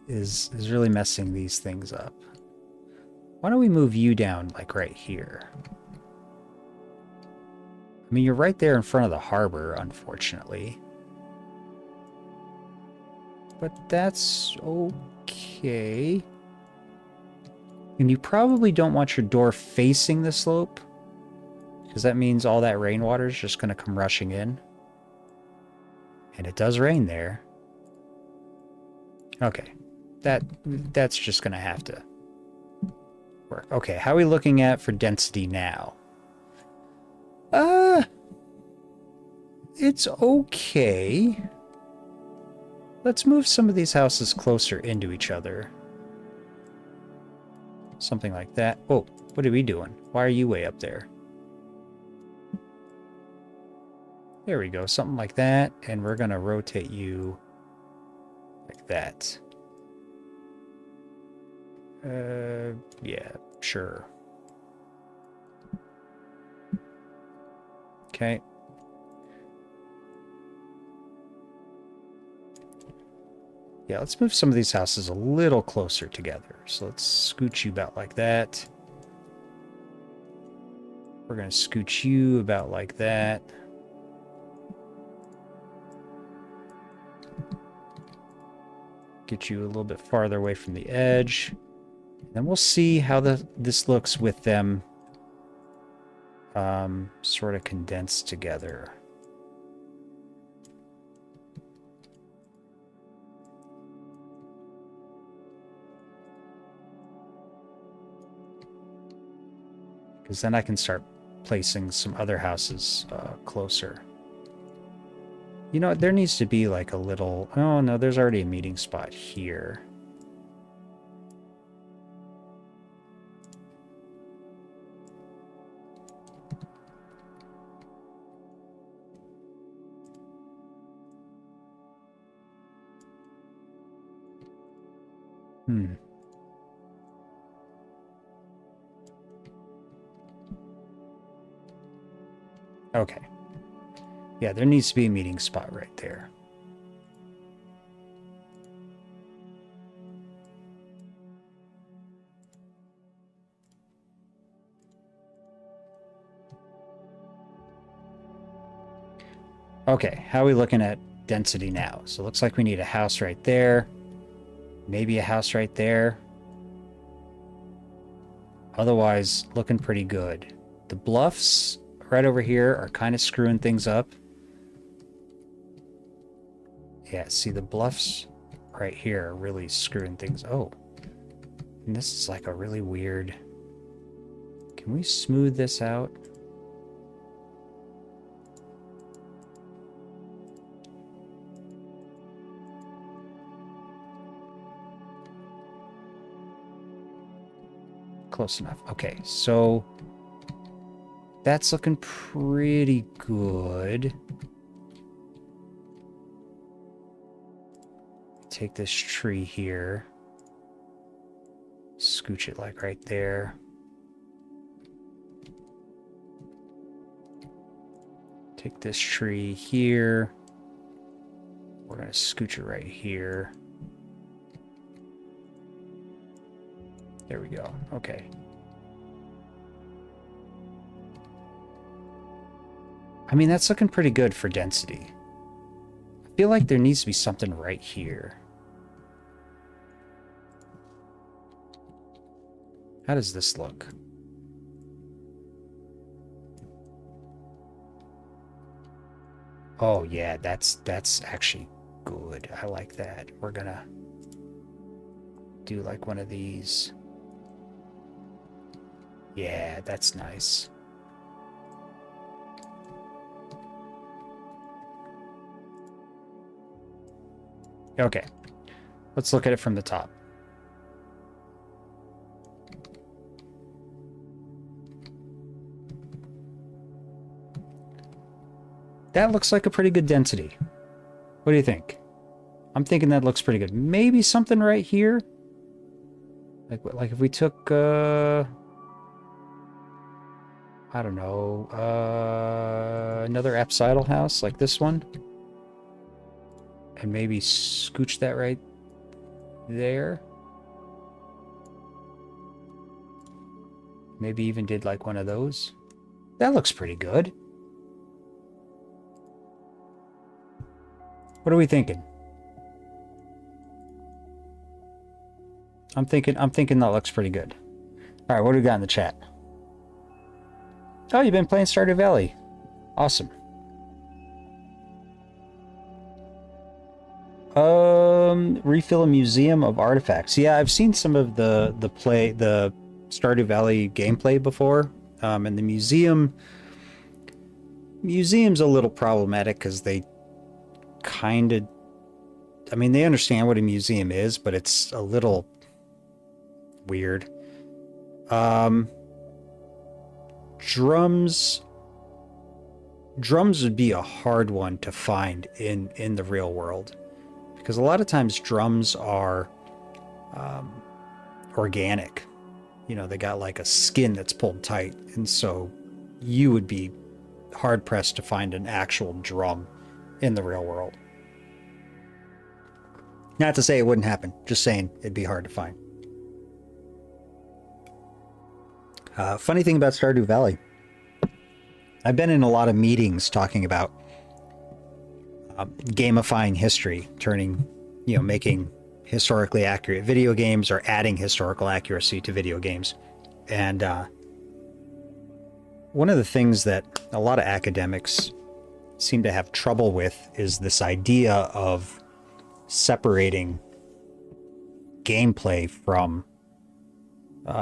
A: is really messing these things up. Why don't we move you down, like, right here? I mean, you're right there in front of the harbor, unfortunately. But that's okay. And you probably don't want your door facing the slope, because that means all that rainwater is just going to come rushing in. And it does rain there. Okay. That's just going to have to work. Okay, how are we looking at for density now? It's okay. Let's move some of these houses closer into each other. Something like that. Oh, what are we doing? Why are you way up there? There we go, something like that. And we're going to rotate you like that. Yeah, sure. Okay. Yeah, let's move some of these houses a little closer together. So let's scooch you about like that. We're going to scooch you about like that. Get you a little bit farther away from the edge. And we'll see how this looks with them sort of condensed together. Because then I can start placing some other houses closer. You know, there needs to be like a little... Oh, no, there's already a meeting spot here. Okay. Yeah, there needs to be a meeting spot right there. Okay, how are we looking at density now. So it looks like we need a house right there. Maybe a house right there. Otherwise, looking pretty good. The bluffs right over here are kind of screwing things up. Yeah, see the bluffs right here are really screwing things. Oh, and this is like a really weird... Can we smooth this out? Close enough. Okay, so that's looking pretty good. Take this tree here. Scooch it like right there. Take this tree here. We're going to scooch it right here. There we go. Okay. I mean, that's looking pretty good for density. I feel like there needs to be something right here. How does this look? Oh yeah, that's actually good. I like that. We're gonna do like one of these. Yeah, that's nice. Okay, let's look at it from the top. That looks like a pretty good density. What do you think? I'm thinking that looks pretty good. Maybe something right here? Like if we took, I don't know, another apsidal house like this one. And maybe scooch that right there. Maybe even did like one of those. That looks pretty good. What are we thinking? I'm thinking that looks pretty good. All right, what do we got in the chat? Oh, you've been playing Stardew Valley. Awesome. Refill a museum of artifacts. Yeah, I've seen some of the Stardew Valley gameplay before. And the museum's a little problematic because they kind of, I mean, they understand what a museum is, but it's a little weird. Drums would be a hard one to find in the real world, because a lot of times drums are organic. You know, they got like a skin that's pulled tight, and so you would be hard pressed to find an actual drum in the real world. Not to say it wouldn't happen, just saying it'd be hard to find. Funny thing about Stardew Valley, I've been in a lot of meetings talking about gamifying history, turning, making historically accurate video games or adding historical accuracy to video games. And one of the things that a lot of academics seem to have trouble with is this idea of separating gameplay from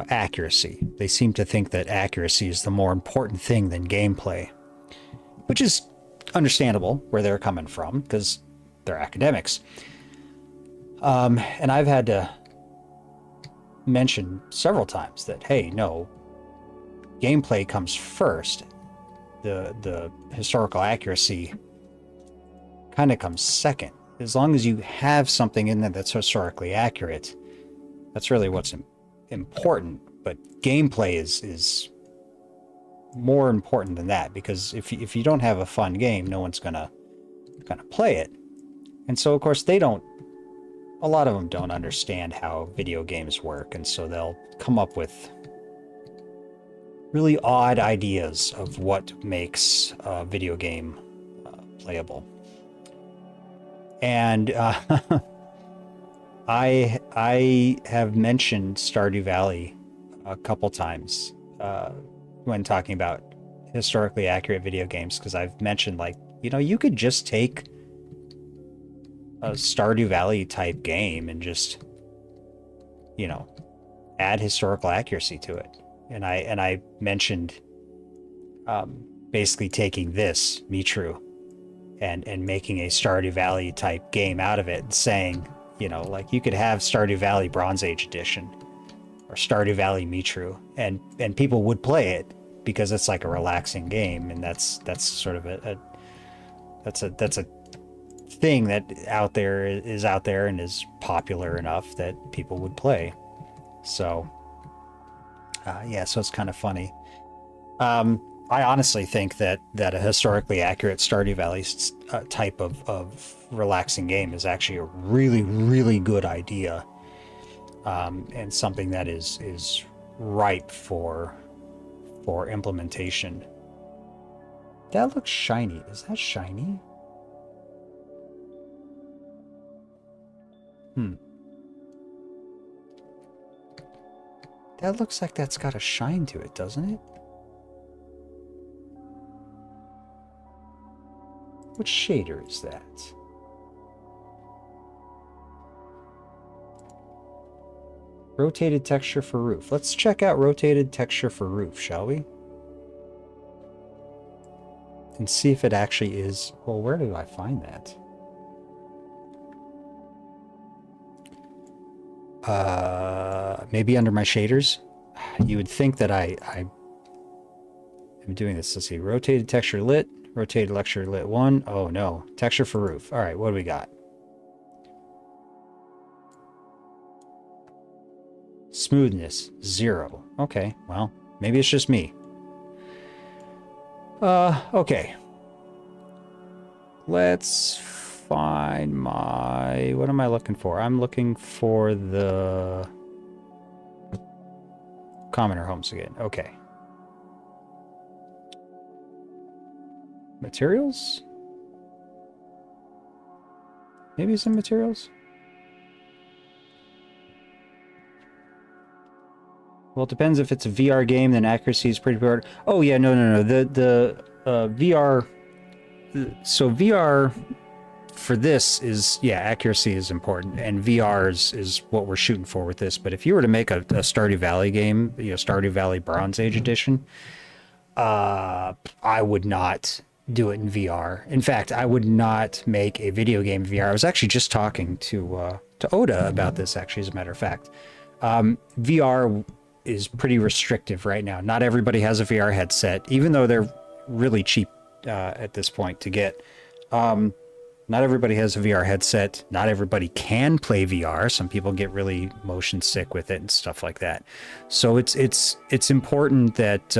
A: accuracy. They seem to think that accuracy is the more important thing than gameplay, which is understandable where they're coming from because they're academics. And I've had to mention several times that, hey, no, gameplay comes first. The historical accuracy kind of comes second. As long as you have something in there that's historically accurate, that's really what's important. But gameplay is more important than that, because if you don't have a fun game, no one's gonna play it. And so, of course, a lot of them don't understand how video games work, and so they'll come up with really odd ideas of what makes a video game playable. And I have mentioned Stardew Valley a couple times when talking about historically accurate video games, because I've mentioned, like, you know, you could just take a Stardew Valley type game and just, you know, add historical accuracy to it. And I mentioned basically taking this Mitrou and making a Stardew Valley type game out of it, and saying, you know, like, you could have Stardew Valley Bronze Age Edition or Stardew Valley Mitrou, and people would play it because it's like a relaxing game, and that's sort of that's a thing that is out there and is popular enough that people would play. So yeah, so it's kind of funny. I honestly think that a historically accurate Stardew Valley type of relaxing game is actually a really, really good idea, and something that is ripe for implementation. That looks shiny. Is that shiny? That looks like that's got a shine to it, doesn't it? What shader is that? Rotated texture for roof. Let's check out rotated texture for roof, shall we? And see if it actually is... Well, where do I find that? Maybe under my shaders? You would think that I'm doing this. Let's see. Rotated texture lit. Rotated texture lit 1. Oh, no. Texture for roof. All right, what do we got? Smoothness, 0. Okay, well, maybe it's just me. Okay. Let's find my... What am I looking for? I'm looking for the... Commoner homes again. Okay. Materials? Maybe some materials? Well, it depends. If it's a VR game, then accuracy is pretty hard. Oh, yeah, no. The VR... So VR for this is, yeah, accuracy is important, and VR is what we're shooting for with this. But if you were to make a Stardew Valley game, you know, Stardew Valley Bronze Age Edition, I would not do it in VR. In fact, I would not make a video game in VR. I was actually just talking to Oda about this, actually, as a matter of fact. VR is pretty restrictive right now. Not everybody has a VR headset, even though they're really cheap at this point to get. Not everybody has a VR headset. Not everybody can play VR. Some people get really motion sick with it and stuff like that. So it's important that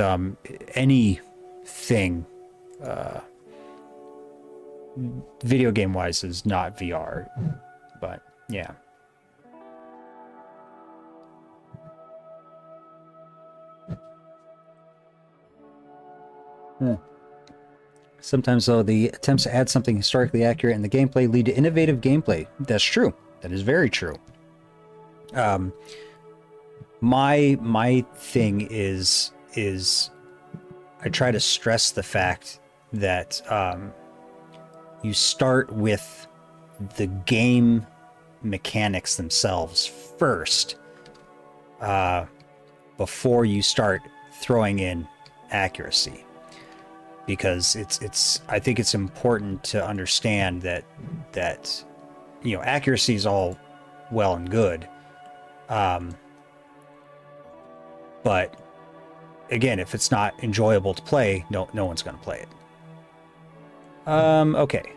A: anything video game wise is not VR. But yeah. Sometimes, though, the attempts to add something historically accurate in the gameplay lead to innovative gameplay. That's true. That is very true. My thing is I try to stress the fact that you start with the game mechanics themselves first, before you start throwing in accuracy. Because I think it's important to understand that you know, accuracy is all well and good, but again, if it's not enjoyable to play, no one's going to play it. Okay,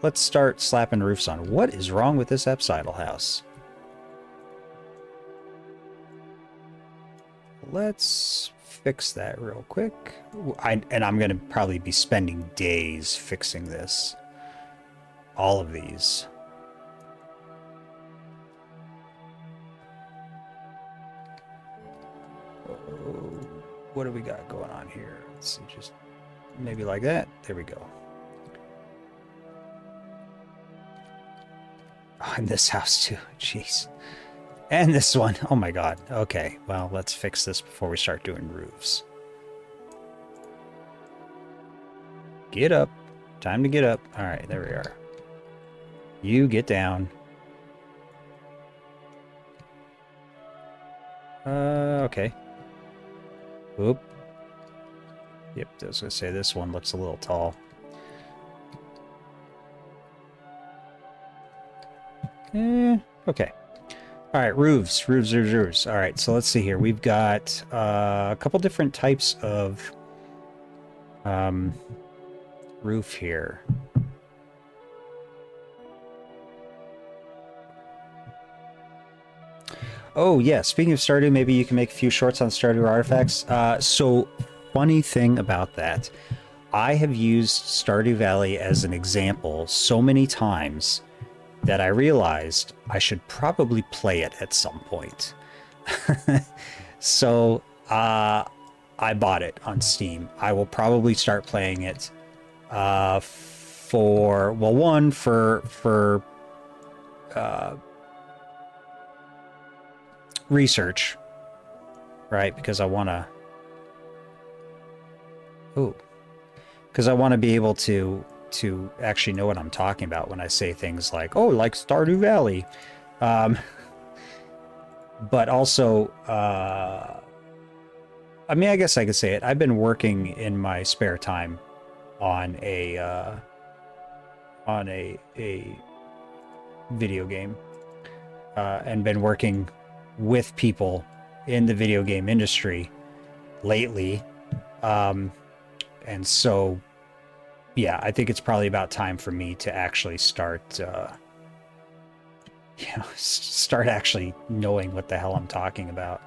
A: let's start slapping roofs on. What is wrong with this Epsidal house? Let's fix that real quick. And I'm going to probably be spending days fixing this. All of these. What do we got going on here? Let's see, just maybe like that. There we go. and this house too. Jeez. And this one. Oh my god. Okay, well, let's fix this before we start doing roofs. Get up. Time to get up. All right, there we are. You get down. Okay. Oop. Yep, I was gonna say this one looks a little tall. Okay. All right, roofs. All right, so let's see here. We've got a couple different types of roof here. Oh, yeah, speaking of Stardew, maybe you can make a few shorts on Stardew artifacts. So, funny thing about that, I have used Stardew Valley as an example so many times that I realized I should probably play it at some point. So, I bought it on Steam. I will probably start playing it for, well, one, for research, right? Because I want to, because I want to be able to actually know what I'm talking about when I say things like, oh, like Stardew Valley. But also, I mean, I guess I could say it. I've been working in my spare time on a video game, and been working with people in the video game industry lately. And so, yeah, I think it's probably about time for me to actually start, start actually knowing what the hell I'm talking about.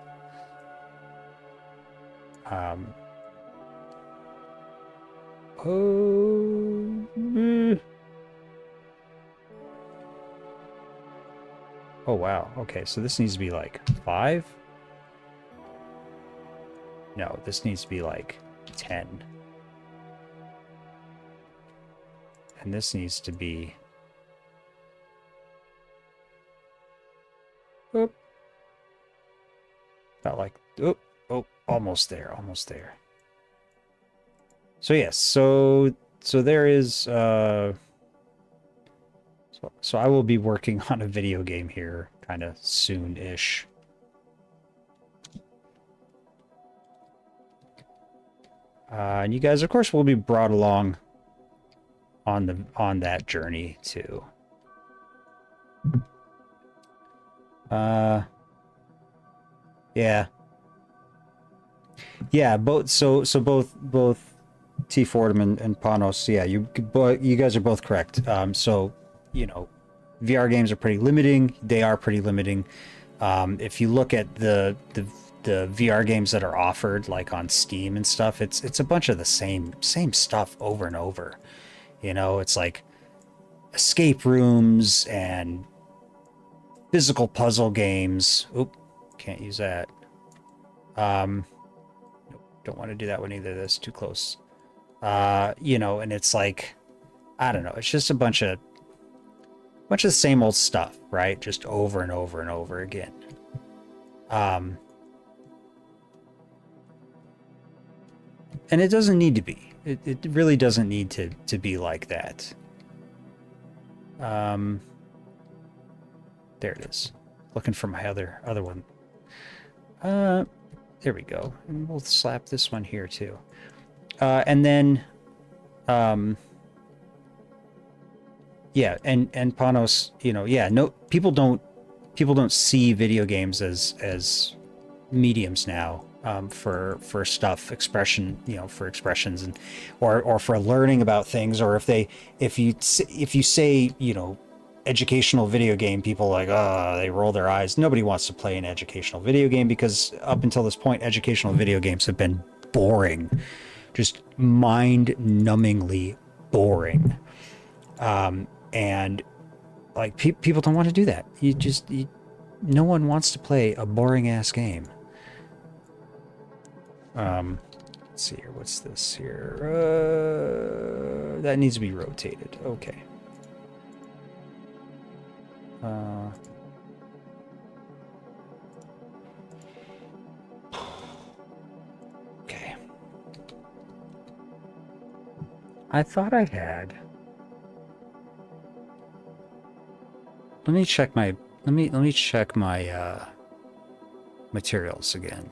A: Oh, wow. Okay, so this needs to be like 5? No, this needs to be like 10. And this needs to be... Oop. About like... Oop. Oh, almost there, almost there. So yes, so there is... So I will be working on a video game here kind of soon-ish. And you guys, of course, will be brought along on that journey too. Yeah. Yeah, both both T. Fordham and Panos, yeah, you guys are both correct. So, you know, VR games are pretty limiting. They are pretty limiting. If you look at the VR games that are offered, like on Steam and stuff, it's a bunch of the same stuff over and over. You know, it's like escape rooms and physical puzzle games. Oop, can't use that. Nope, don't want to do that one either. That's too close. You know, and it's like, I don't know, it's just a bunch of the same old stuff, right? Just over and over and over again. And it doesn't need to be. It really doesn't need to be like that. There it is. Looking for my other one. There we go. And we'll slap this one here too. And then, yeah, and Panos, you know, yeah, no, people don't see video games as mediums now, for stuff, expression, you know, for expressions, and or for learning about things, or if you say, you know, educational video game, people like, they roll their eyes. Nobody wants to play an educational video game, because up until this point, educational video games have been boring, just mind-numbingly boring. And like people don't want to do that. No one wants to play a boring ass game. Let's see here. What's this here? That needs to be rotated. Okay. Uh, okay. I thought I had. Let me check my materials again.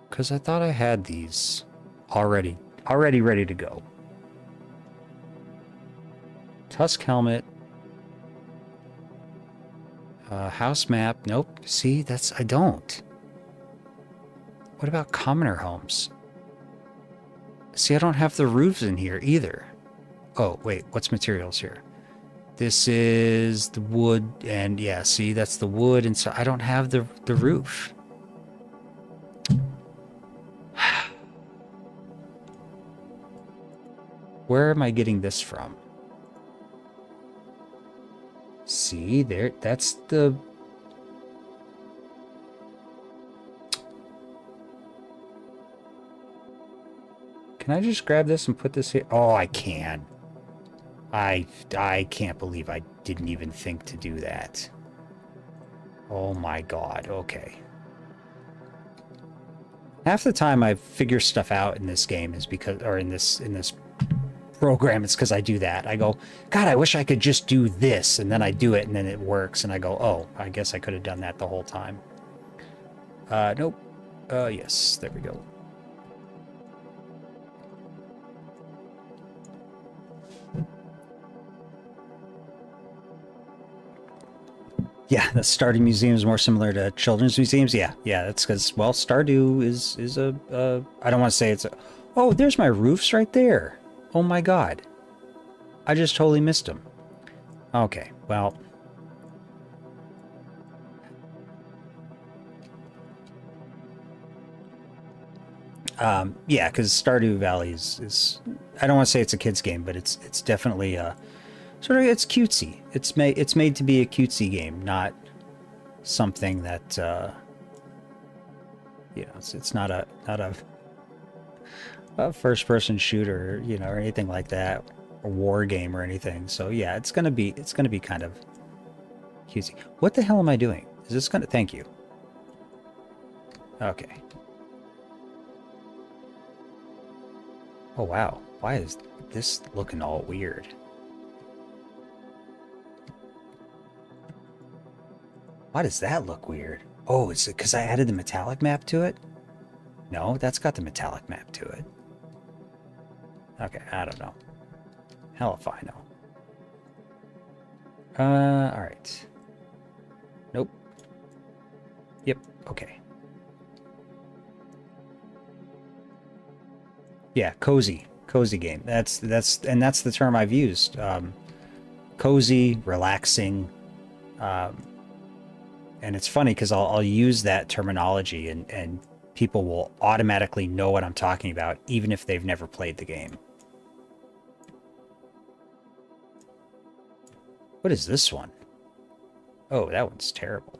A: Because I thought I had these already ready to go. Tusk helmet. House map. Nope. See, I don't. What about commoner homes? See, I don't have the roofs in here either. Oh, wait. What's materials here? This is the wood, and yeah, see, that's the wood, and so I don't have the roof. Where am I getting this from? See, there, that's the... Can I just grab this and put this here? Oh, I can. I can't believe I didn't even think to do that. Oh my god, okay. Half the time I figure stuff out in this game is because, or in this program, it's because I do that. I go, God, I wish I could just do this, and then I do it, and then it works, and I go, oh, I guess I could have done that the whole time. Nope. Yes, there we go. Yeah, the Stardew Museum is more similar to children's museums. Yeah, that's because, well, Stardew is a I don't want to say it's a... Oh, there's my roofs right there. Oh my god. I just totally missed them. Okay, well... yeah, because Stardew Valley is... I don't want to say it's a kid's game, but it's definitely sort of, it's cutesy. It's made to be a cutesy game, not something that you know, it's not a first person shooter, you know, or anything like that, a war game or anything. So yeah, it's gonna be kind of cutesy. What the hell am I doing? Is this gonna... Thank you. Okay. Oh wow, why is this looking all weird? Why does that look weird? Oh, is it because I added the metallic map to it? No, that's got the metallic map to it. Okay, I don't know. Hell if I know. Alright. Nope. Yep, okay. Yeah, cozy. Cozy game. That's the term I've used. Cozy, relaxing, and it's funny because I'll use that terminology and people will automatically know what I'm talking about, even if they've never played the game. What is this one? Oh, that one's terrible.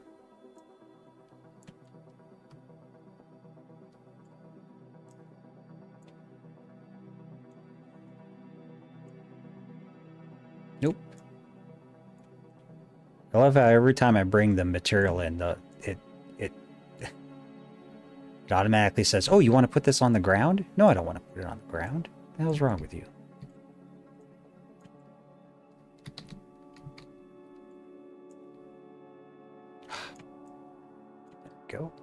A: Nope. I love how every time I bring the material in, it automatically says, "Oh, you want to put this on the ground?" No, I don't want to put it on the ground. What the hell's wrong with you? There we go.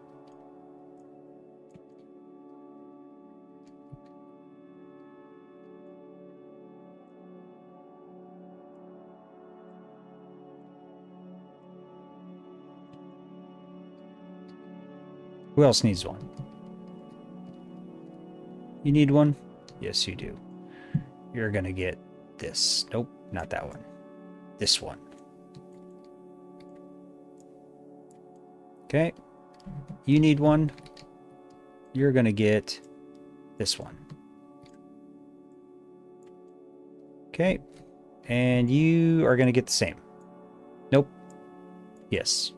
A: Who else needs one? You need one? Yes, you do. You're gonna get this. Nope, not that one. This one. Okay. You need one. You're gonna get this one. Okay. And you are gonna get the same. Nope. Yes.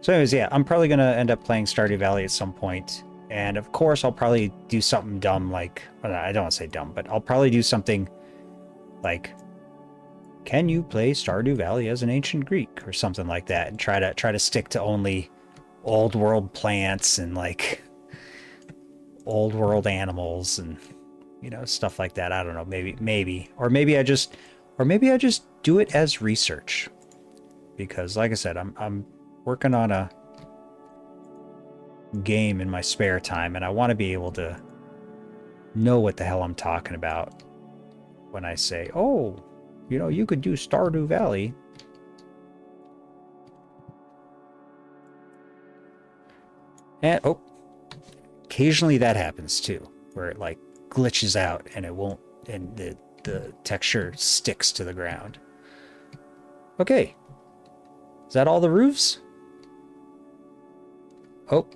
A: So anyways, yeah, I'm probably going to end up playing Stardew Valley at some point, And of course, I'll probably do something dumb like, well, I don't want to say dumb, but I'll probably do something like, can you play Stardew Valley as an ancient Greek or something like that, and try to stick to only old world plants and like old world animals and, you know, stuff like that. I don't know, maybe or maybe I just do it as research, because like I said, I'm working on a game in my spare time, and I want to be able to know what the hell I'm talking about when I say, oh, you know, you could do Stardew Valley. And oh, occasionally that happens too, where it like glitches out and it won't, and the texture sticks to the ground. Okay, is that all the roofs? Oh,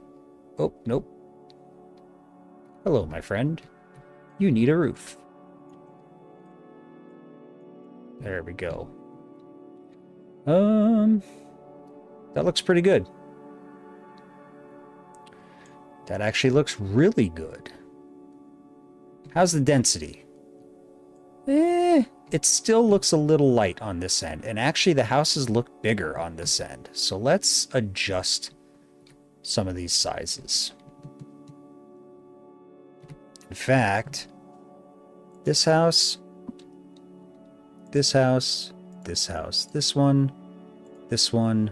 A: nope. Hello, my friend. You need a roof. There we go. That looks pretty good. That actually looks really good. How's the density? It still looks a little light on this end, and actually the houses look bigger on this end. So let's adjust some of these sizes. In fact, this house, this house, this house, this one, this one,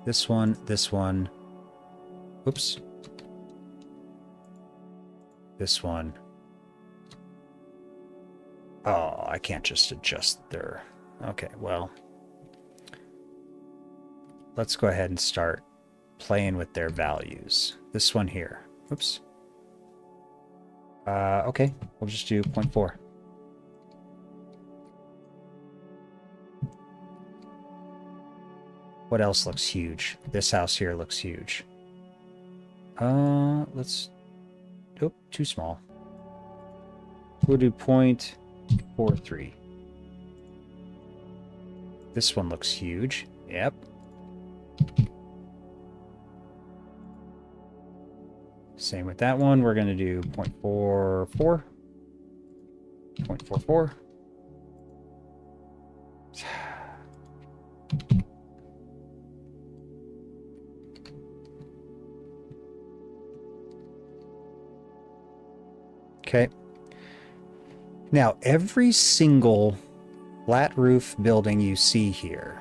A: this one, this one, oops, this one. Oh, I can't just adjust their... Okay, well, let's go ahead and start playing with their values. This one here. Oops. Okay, we'll just do 0.4. What else looks huge? This house here looks huge. Let's... Oh, too small. We'll do 0.43. This one looks huge. Yep. Same with that one. We're going to do 0.44. 0.44. Okay. Now, every single flat roof building you see here,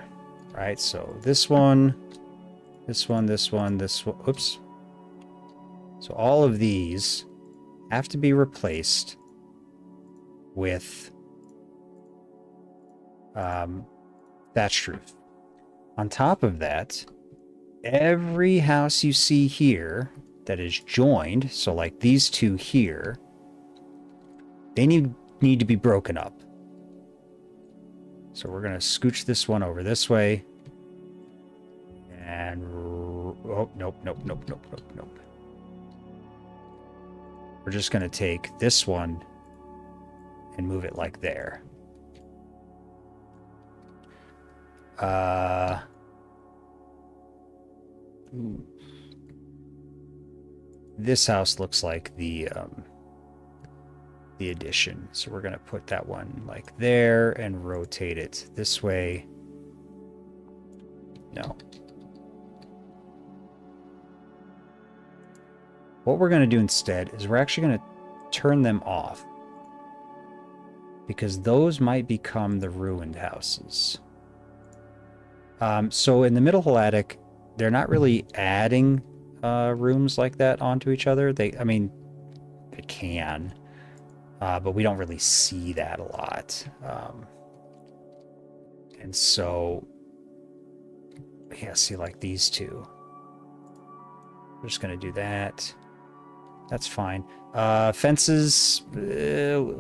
A: right? So this one, this one, this one, this one, oops. So all of these have to be replaced with thatched roof. On top of that, every house you see here that is joined, so like these two here, they need to be broken up. So we're going to scooch this one over this way. And... oh, nope. We're just going to take this one and move it like there. This house looks like the addition. So we're going to put that one like there and rotate it this way. No. What we're going to do instead is we're actually going to turn them off, because those might become the ruined houses. So in the middle Helladic, they're not really adding rooms like that onto each other. I mean, they can, but we don't really see that a lot. And so, yeah, see, like these two. We're just going to do that. That's fine. Fences,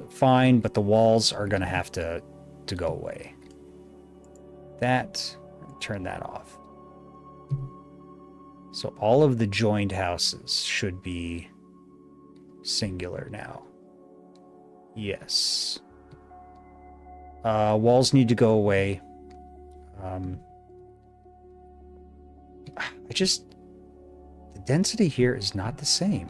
A: fine, but the walls are going to have to go away. That, turn that off. So all of the joined houses should be singular now. Yes. Walls need to go away. The density here is not the same.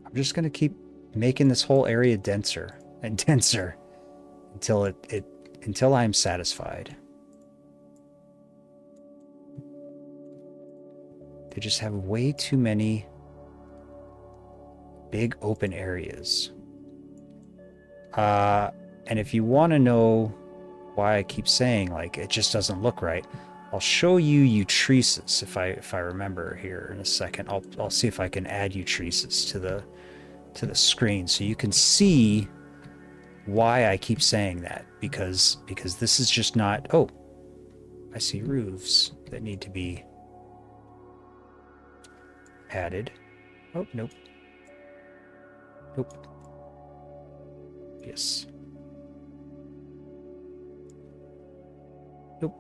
A: I'm just going to keep making this whole area denser and denser until until I'm satisfied. They just have way too many big open areas. And if you want to know why I keep saying like it just doesn't look right, I'll show you Utresis if I remember here in a second. I'll see if I can add Utresis to the screen so you can see why I keep saying that, because this is just not... Oh, I see roofs that need to be added. Oh, nope. Nope. Yes. Nope.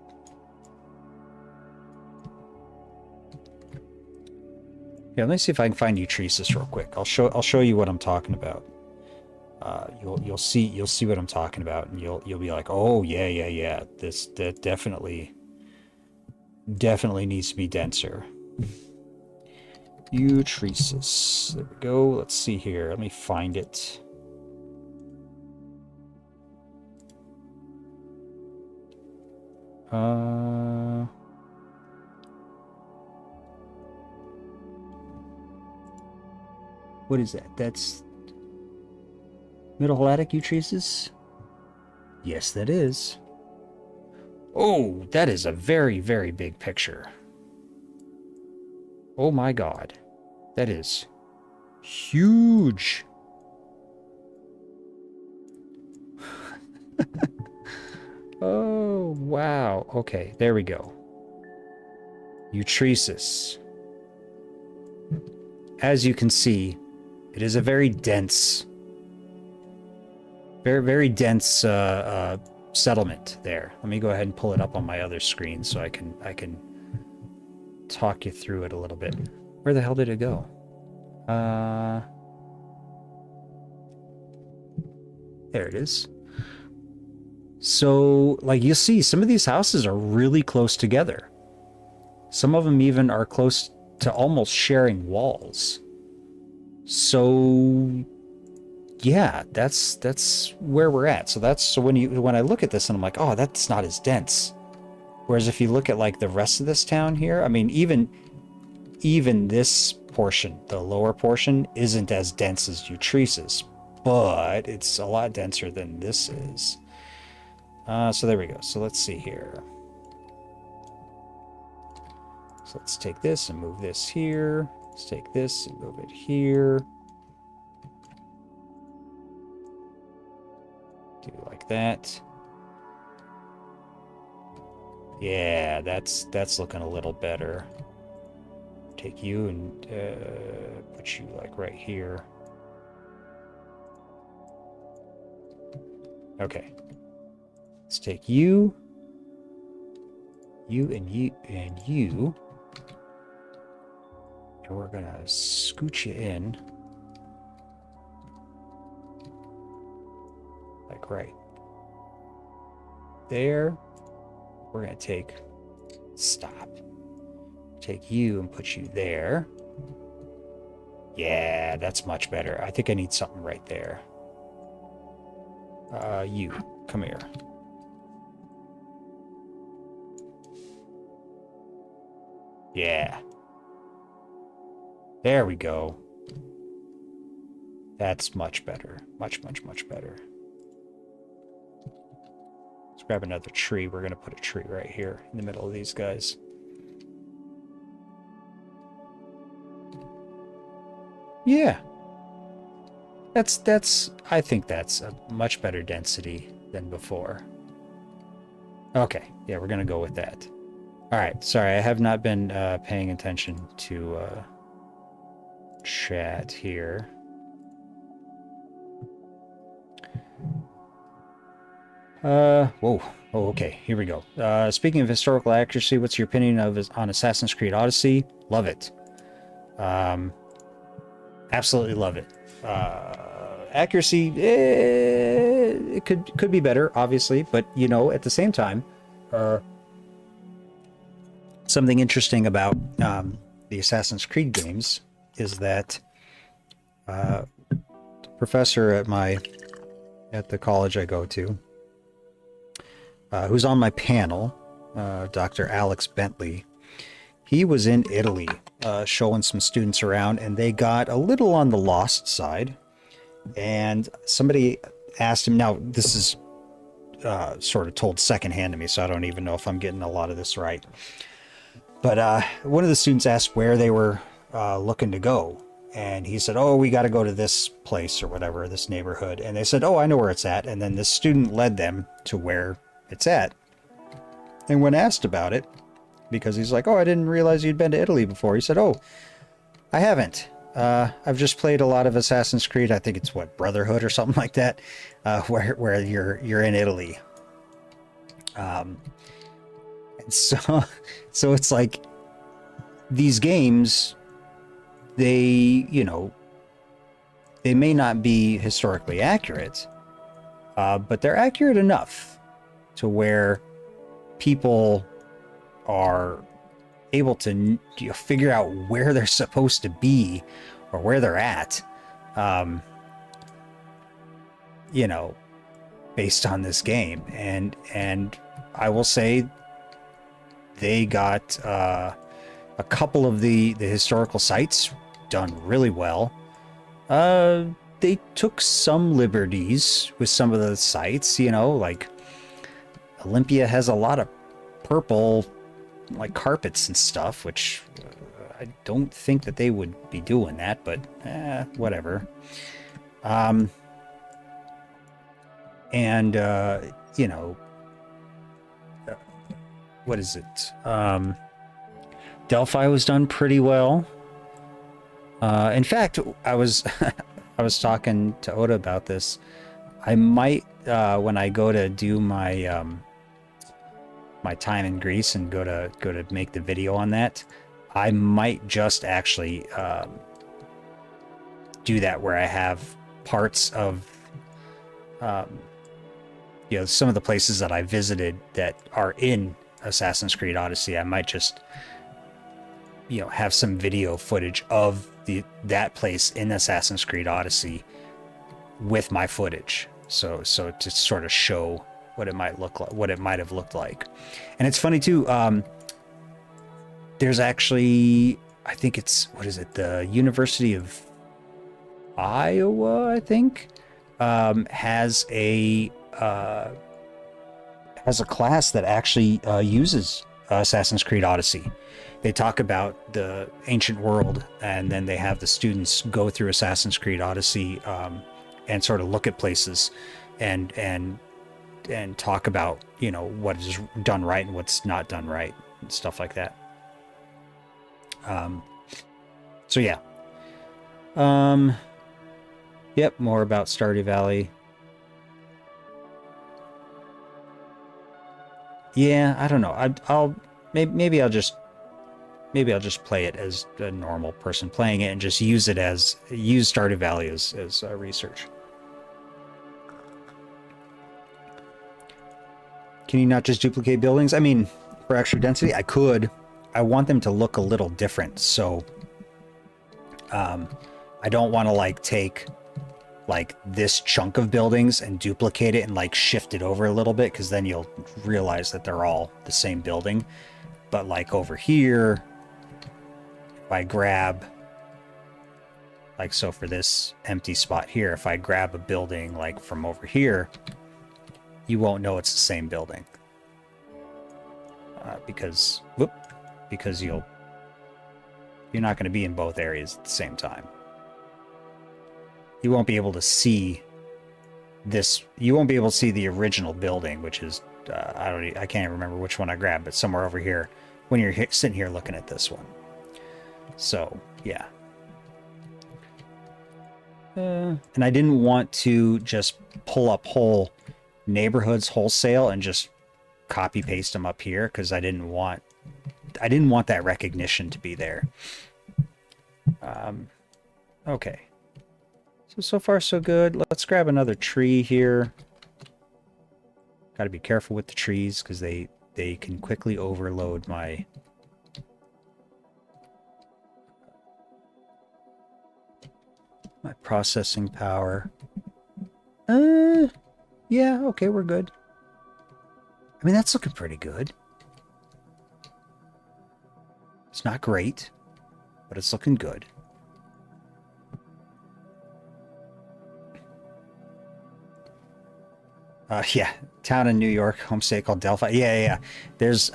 A: Yeah, let me see if I can find Utresis real quick. I'll show you what I'm talking about. You'll see what I'm talking about, and you'll be like, oh yeah. That definitely needs to be denser. Utresis. There we go. Let's see here. Let me find it. What is that? That's Middle Helladic Utresis? Yes, that is. Oh, that is a very, very big picture. Oh my god. That is huge. Oh, wow. Okay, there we go. Utresis. As you can see, it is a very dense, very dense settlement there. Let me go ahead and pull it up on my other screen so I can talk you through it a little bit. Where the hell did it go? There it is. So, like, you see, some of these houses are really close together. Some of them even are close to almost sharing walls. So, yeah, that's where we're at. So when I look at this and I'm like, oh, that's not as dense. Whereas if you look at like the rest of this town here, I mean, even this portion, the lower portion, isn't as dense as Utresis, but it's a lot denser than this is. So there we go. So let's see here. So let's take this and move this here. Let's take this and move it here. Do it like that. Yeah, that's looking a little better. Take you and put you like right here. Okay. Let's take you and you, and we're gonna scoot you in. Like right there. We're gonna take you and put you there. Yeah, that's much better. I think I need something right there. You, come here. Yeah. There we go. That's much better. Much better. Let's grab another tree. We're going to put a tree right here in the middle of these guys. Yeah. I think that's a much better density than before. Okay. Yeah, we're going to go with that. All right. Sorry, I have not been paying attention to chat here. Whoa. Oh, okay. Here we go. Speaking of historical accuracy, what's your opinion on Assassin's Creed Odyssey? Love it. Absolutely love it. Accuracy, it could be better, obviously, but you know, at the same time, something interesting about the Assassin's Creed games is that the professor at the college I go to, who's on my panel, Dr. Alex Bentley, he was in Italy showing some students around, and they got a little on the lost side. And somebody asked him, now this is sort of told secondhand to me, so I don't even know if I'm getting a lot of this right. But one of the students asked where they were looking to go. And he said, oh, we got to go to this place or whatever, this neighborhood. And they said, oh, I know where it's at. And then this student led them to where it's at. And when asked about it, because he's like, oh, I didn't realize you'd been to Italy before. He said, oh, I haven't. I've just played a lot of Assassin's Creed. I think it's what, Brotherhood or something like that, where you're in Italy. And so it's like these games, they may not be historically accurate, but they're accurate enough to where people are able to figure out where they're supposed to be or where they're at, based on this game. And I will say they got a couple of the historical sites done really well. They took some liberties with some of the sites, like Olympia has a lot of purple like carpets and stuff, which I don't think that they would be doing that, but whatever. What is it? Delphi was done pretty well. In fact, I was I was talking to Oda about this. I might when I go to do my my time in Greece and go to make the video on that, I might just actually do that where I have parts of some of the places that I visited that are in Assassin's Creed Odyssey. I might just have some video footage of that place in Assassin's Creed Odyssey with my footage, so to sort of show what it might look like, what it might have looked like. And it's funny too, there's actually, I think it's, what is it, the University of Iowa, I think, has a class that actually uses Assassin's Creed Odyssey. They talk about the ancient world, and then they have the students go through Assassin's Creed Odyssey and sort of look at places and talk about what is done right and what's not done right and stuff like that. So yeah. Yep, more about Stardew Valley. Yeah, I don't know. I'll maybe I'll just play it as a normal person playing it and just use Stardew Valley as research. Can you not just duplicate buildings? I mean, for extra density, I could. I want them to look a little different, so I don't want to take this chunk of buildings and duplicate it and shift it over a little bit, because then you'll realize that they're all the same building. But over here, if I grab, so for this empty spot here, if I grab a building from over here, you won't know it's the same building, because you're not going to be in both areas at the same time. You won't be able to see this. You won't be able to see the original building, which is I can't remember which one I grabbed, but somewhere over here when you're sitting here looking at this one. So yeah. And I didn't want to just pull up whole neighborhoods wholesale and just copy paste them up here, because I didn't want that recognition to be there. Okay. So far so good. Let's grab another tree here. Got to be careful with the trees because they can quickly overload my processing power. Yeah, okay, we're good. I mean, that's looking pretty good. It's not great, but it's looking good. Yeah, town in New York, home state called Delphi. Yeah. There's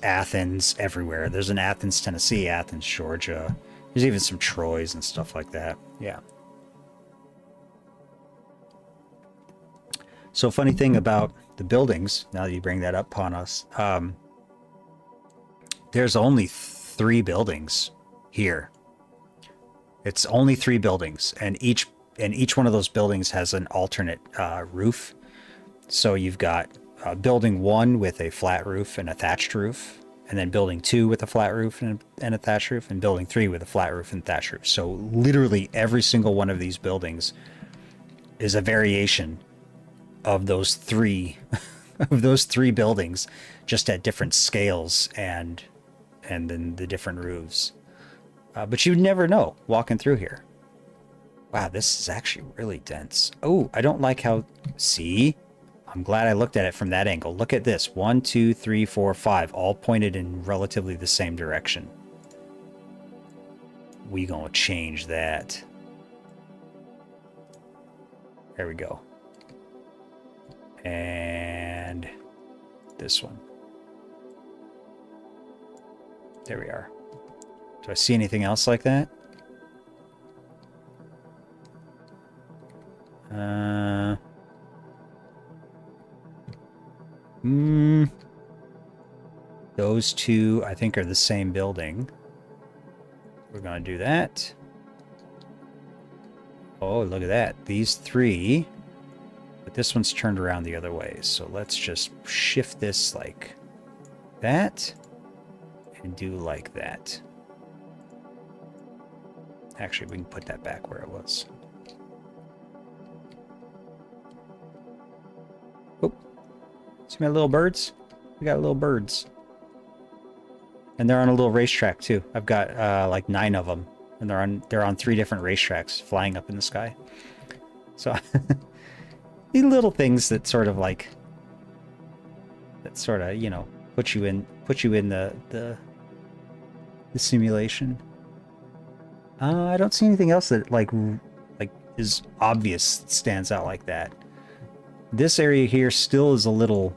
A: Athens everywhere. There's an Athens, Tennessee, Athens, Georgia. There's even some Troys and stuff like that. Yeah. So funny thing about the buildings, now that you bring that up upon us, there's only 3 buildings here. It's only 3 buildings, and each one of those buildings has an alternate roof. So you've got building 1 with a flat roof and a thatched roof, and then building 2 with a flat roof and a thatched roof, and building 3 with a flat roof and thatched roof. So literally every single one of these buildings is a variation of those 3 buildings, just at different scales and then the different roofs. But you'd never know walking through here. Wow, this is actually really dense. Oh, I don't like how... See? I'm glad I looked at it from that angle. Look at this. 1, 2, 3, 4, 5, all pointed in relatively the same direction. We gonna change that. There we go. And this one. There we are. Do I see anything else like that? Those 2, I think, are the same building. We're going to do that. Oh, look at that. These 3. But this one's turned around the other way. So let's just shift this like that. And do like that. Actually, we can put that back where it was. Oh. See my little birds? We got little birds. And they're on a little racetrack too. I've got like 9 of them, and they're on 3 different racetracks, flying up in the sky. So these little things that sort of like you know put you in the simulation. I don't see anything else that like is obvious, stands out like that. This area here still is a little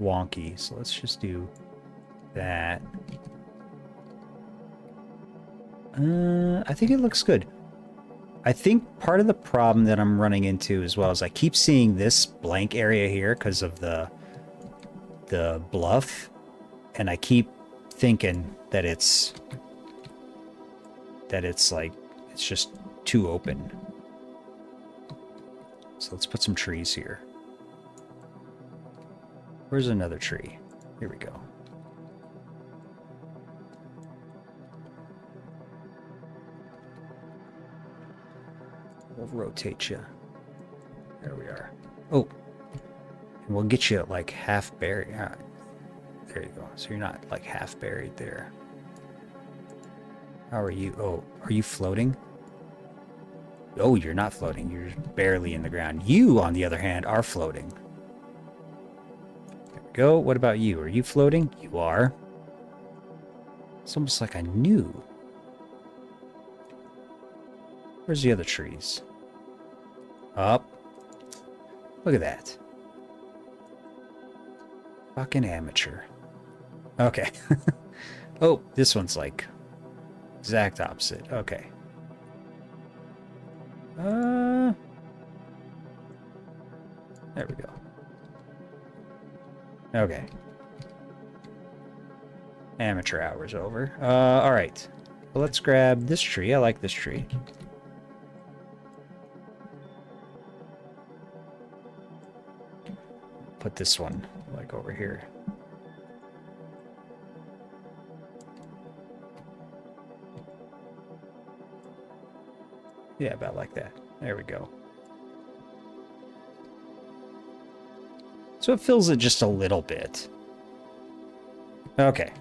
A: wonky, so let's just do that. I think it looks good. I think part of the problem that I'm running into as well is I keep seeing this blank area here because of the bluff, and I keep thinking that it's like it's just too open. So let's put some trees here. Where's another tree? Here we go. We'll rotate you. There we are. Oh, and we'll get you like half buried. There you go. So you're not like half buried there. How are you? Oh, are you floating? Oh, you're not floating. You're just barely in the ground. You, on the other hand, are floating. There we go. What about you? Are you floating? You are. It's almost like I knew. Where's the other trees? Up. Look at that. Fucking amateur. Okay. Oh, this one's like exact opposite. Okay. There we go. Okay. Amateur hour's over. All right. Well, let's grab this tree. I like this tree. Put this one like over here. Yeah, about like that. There we go. So it fills it just a little bit. Okay.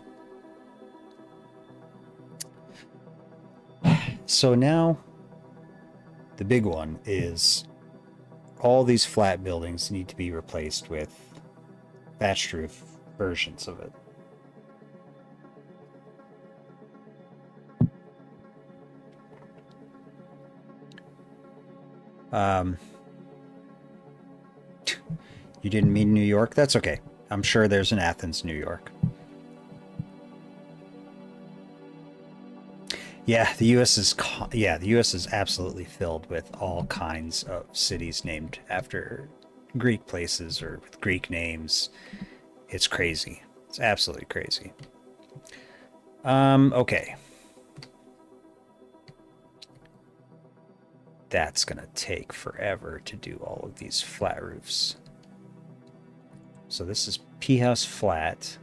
A: So now the big one is all these flat buildings need to be replaced with thatched roof versions of it. You didn't mean New York? That's okay. I'm sure there's an Athens, New York. Yeah, the U.S. is absolutely filled with all kinds of cities named after Greek places or with Greek names. It's crazy. It's absolutely crazy. Okay. That's gonna take forever to do all of these flat roofs. So this is P house flat.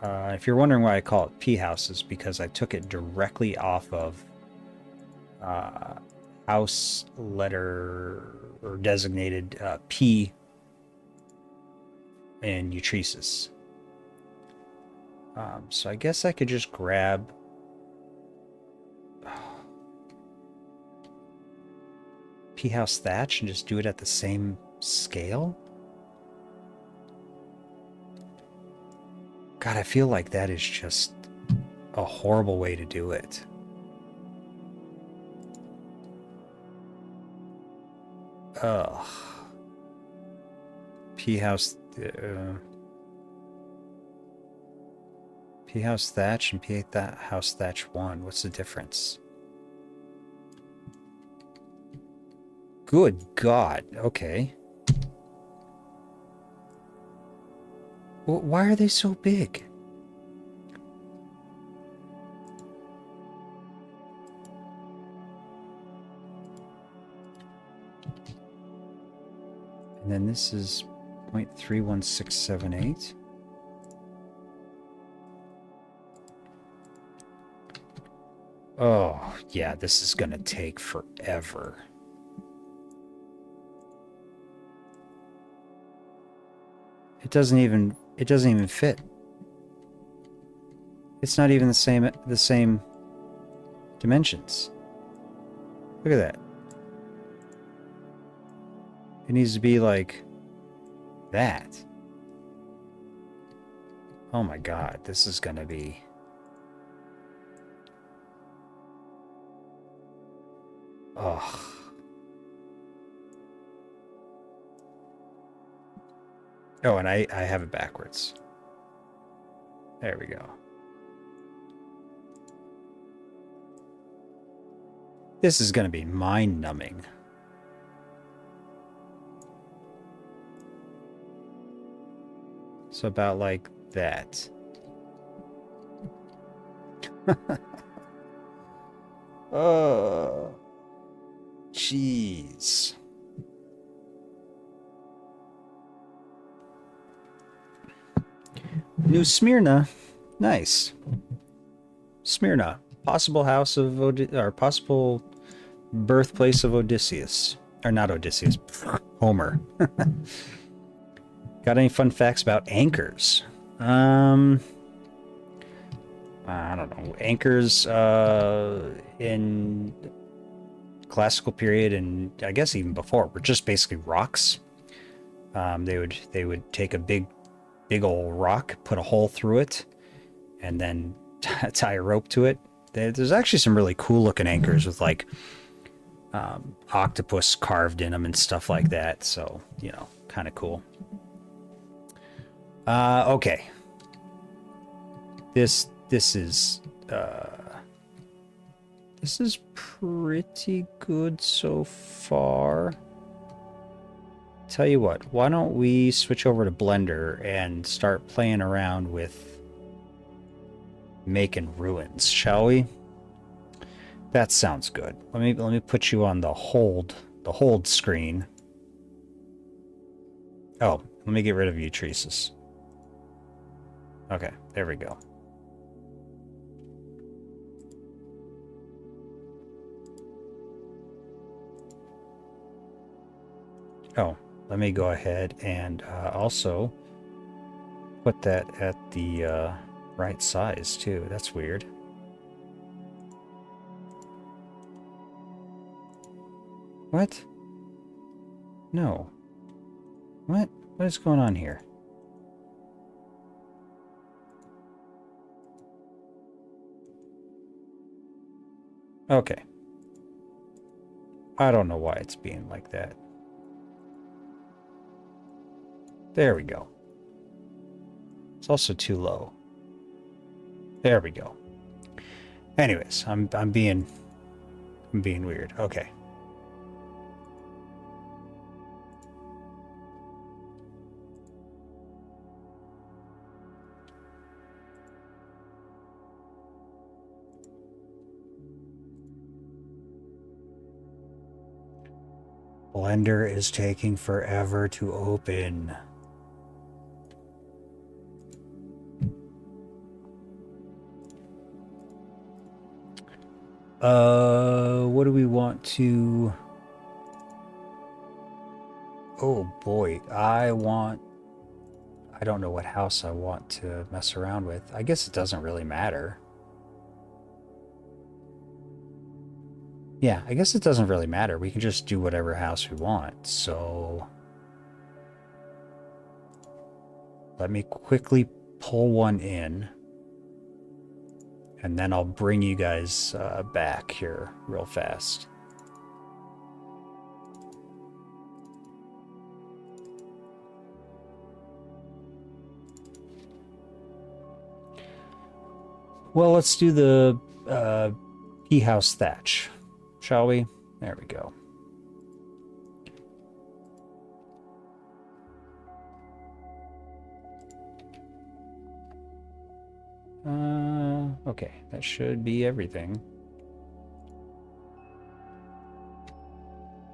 A: If you're wondering why I call it P house, is because I took it directly off of house letter or designated P in Utresis. So I guess I could just grab P house thatch and just do it at the same scale. God, I feel like that is just a horrible way to do it. Ugh. P house thatch and P house thatch 1. What's the difference? Good God. Okay. Well, why are they so big? And then this is 0.31678. Oh, yeah, this is gonna take forever. It doesn't even fit. It's not even the same dimensions. Look at that. It needs to be like that. Oh my God, this is gonna be... Ugh. Oh, and I have it backwards. There we go. This is gonna be mind-numbing. So about like that. Oh, jeez. New Smyrna, nice. Smyrna, possible house of or possible birthplace of Odysseus, or not Odysseus, Homer. Got any fun facts about anchors? I don't know. Anchors in classical period, and I guess even before, were just basically rocks. They would take a big old rock, put a hole through it, and then tie a rope to it. There's actually some really cool looking anchors with like octopus carved in them and stuff like that. So, you know, kind of cool. Okay. This is pretty good so far. Tell you what, why don't we switch over to Blender and start playing around with making ruins, shall we? That sounds good. Let me put you on the hold screen. Oh, let me get rid of Utresis. Okay, there we go. Oh, let me go ahead and also put that at the right size too. That's weird. What? No. What? What is going on here? Okay. I don't know why it's being like that. There we go. It's also too low. There we go. Anyways, I'm being weird. Okay. Blender is taking forever to open. What do we want to... Oh boy, I don't know what house I want to mess around with. I guess it doesn't really matter. Yeah, I guess it doesn't really matter. We can just do whatever house we want. So let me quickly pull one in, and then I'll bring you guys back here real fast. Well, let's do the pea house thatch, shall we? There we go. Okay, that should be everything.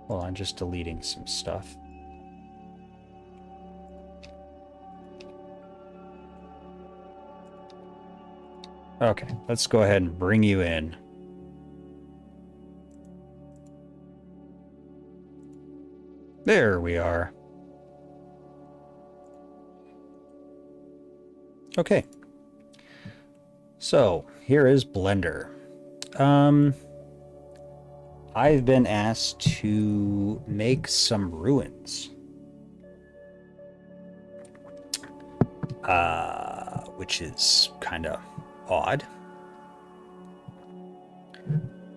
A: Well, I'm just deleting some stuff. Okay, let's go ahead and bring you in. There we are. Okay. So, here is Blender. I've been asked to make some ruins. Which is kind of odd.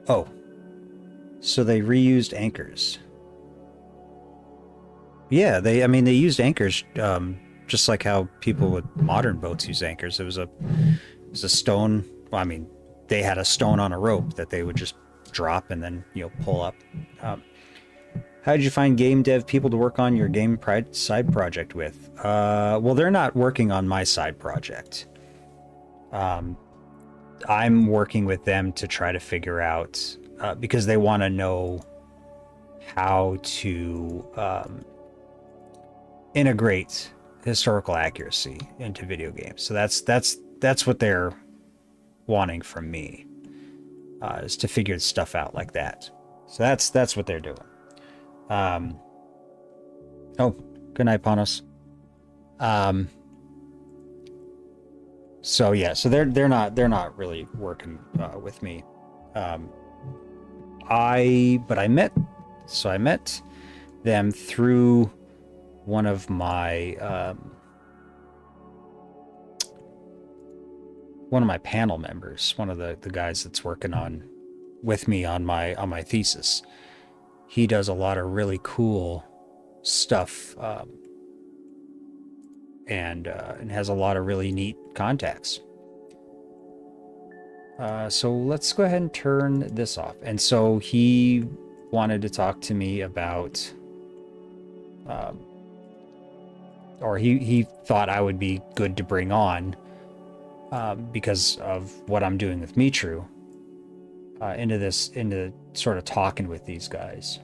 A: Oh. So they reused anchors. Yeah, they used anchors, just like how people with modern boats use anchors. It was a stone. Well, I mean, they had a stone on a rope that they would just drop and then, pull up. How did you find game dev people to work on your game side project with? Well, they're not working on my side project. I'm working with them to try to figure out, because they want to know how to integrate historical accuracy into video games. So that's what they're wanting from me, is to figure stuff out like that. So that's what they're doing. Oh, good night, Panos. So yeah, so they're not really working with me. I met them through one of my panel members, one of the guys that's working on with me on my thesis. He does a lot of really cool stuff, and has a lot of really neat contacts. So let's go ahead and turn this off. And so he wanted to talk to me about, or he thought I would be good to bring on, because of what I'm doing with Mitrou, into sort of talking with these guys.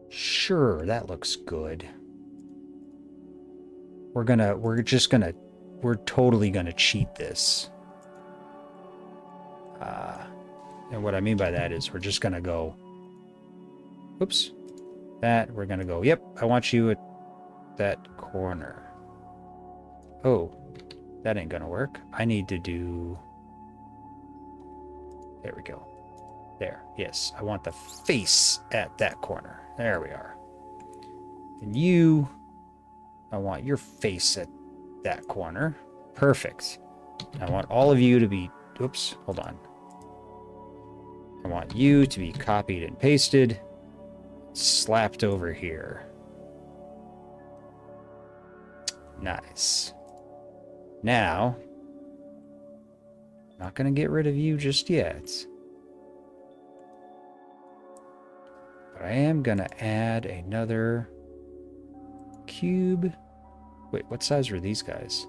A: Sure, that looks good. we're totally gonna cheat this. And what I mean by that is we're just gonna go, oops, that, we're gonna go, yep, I want you at that corner. Oh, that ain't gonna work. I need to do, there we go. There, yes, I want the face at that corner. There we are. And you, I want your face at that corner. Perfect. I want all of you to be, oops, hold on. I want you to be copied and pasted, slapped over here. Nice. Now, not going to get rid of you just yet. But I am going to add another cube. Wait, what size were these guys?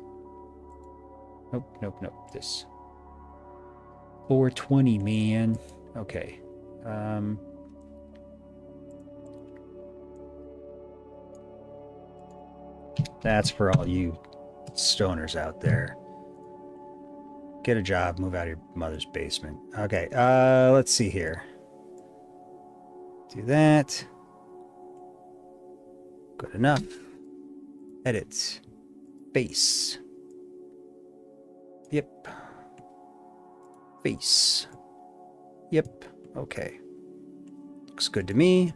A: Nope, nope, nope. This. 420, man. Okay. That's for all you stoners out there. Get a job, move out of your mother's basement. Okay, let's see here. Do that. Good enough. Edit. Face. Yep. Face. Yep. Okay. Looks good to me.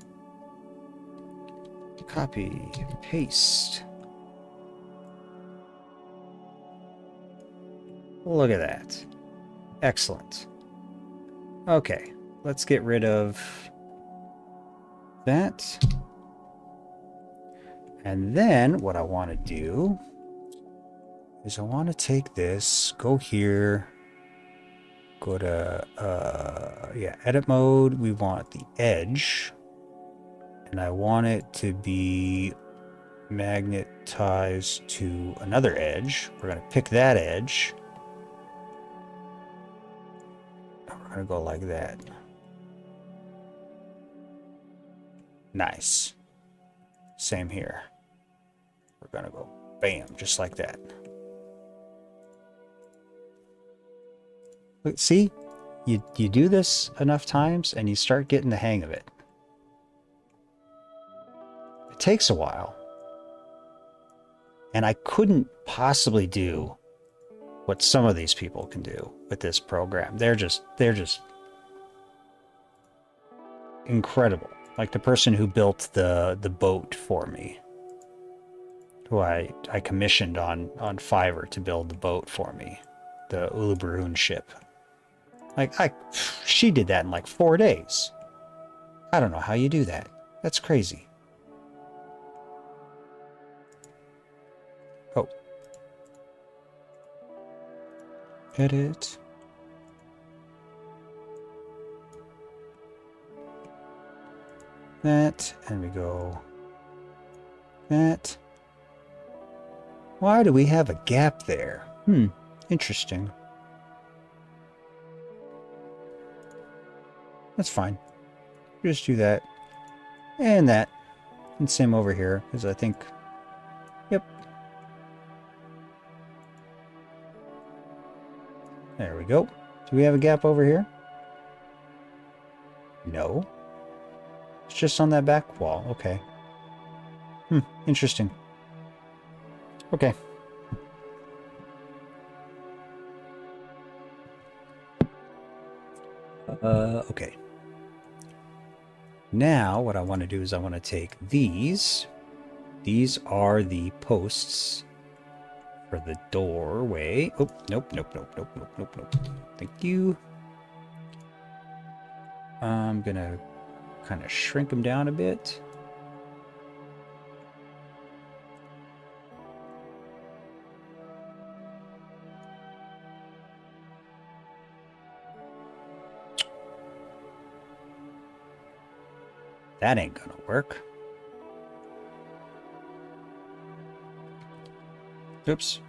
A: Copy. Paste. Look at that. Excellent. Okay. Let's get rid of that. And then what I want to do is I want to take this, go here, go to, yeah, edit mode. We want the edge. And I want it to be magnetized to another edge. We're going to pick that edge. And we're going to go like that. Nice. Same here. We're going to go bam, just like that. Look, see? You do this enough times and you start getting the hang of it. It takes a while. And I couldn't possibly do what some of these people can do with this program. They're just incredible. Like the person who built the boat for me, who I commissioned on Fiverr to build the boat for me, the Uluburun ship. Like she did that in like 4 days. I don't know how you do that. That's crazy. Oh. Edit. That, and we go that. Why do we have a gap there? Interesting. That's fine. Just do that. And that. And same over here, because I think... Yep. There we go. Do we have a gap over here? No. It's just on that back wall. Okay. Interesting. Okay. Okay. Now, what I want to do is I want to take these. These are the posts for the doorway. Oh, nope, nope, nope, nope, nope, nope, nope. Thank you. I'm gonna kind of shrink them down a bit. That ain't gonna work. Oops.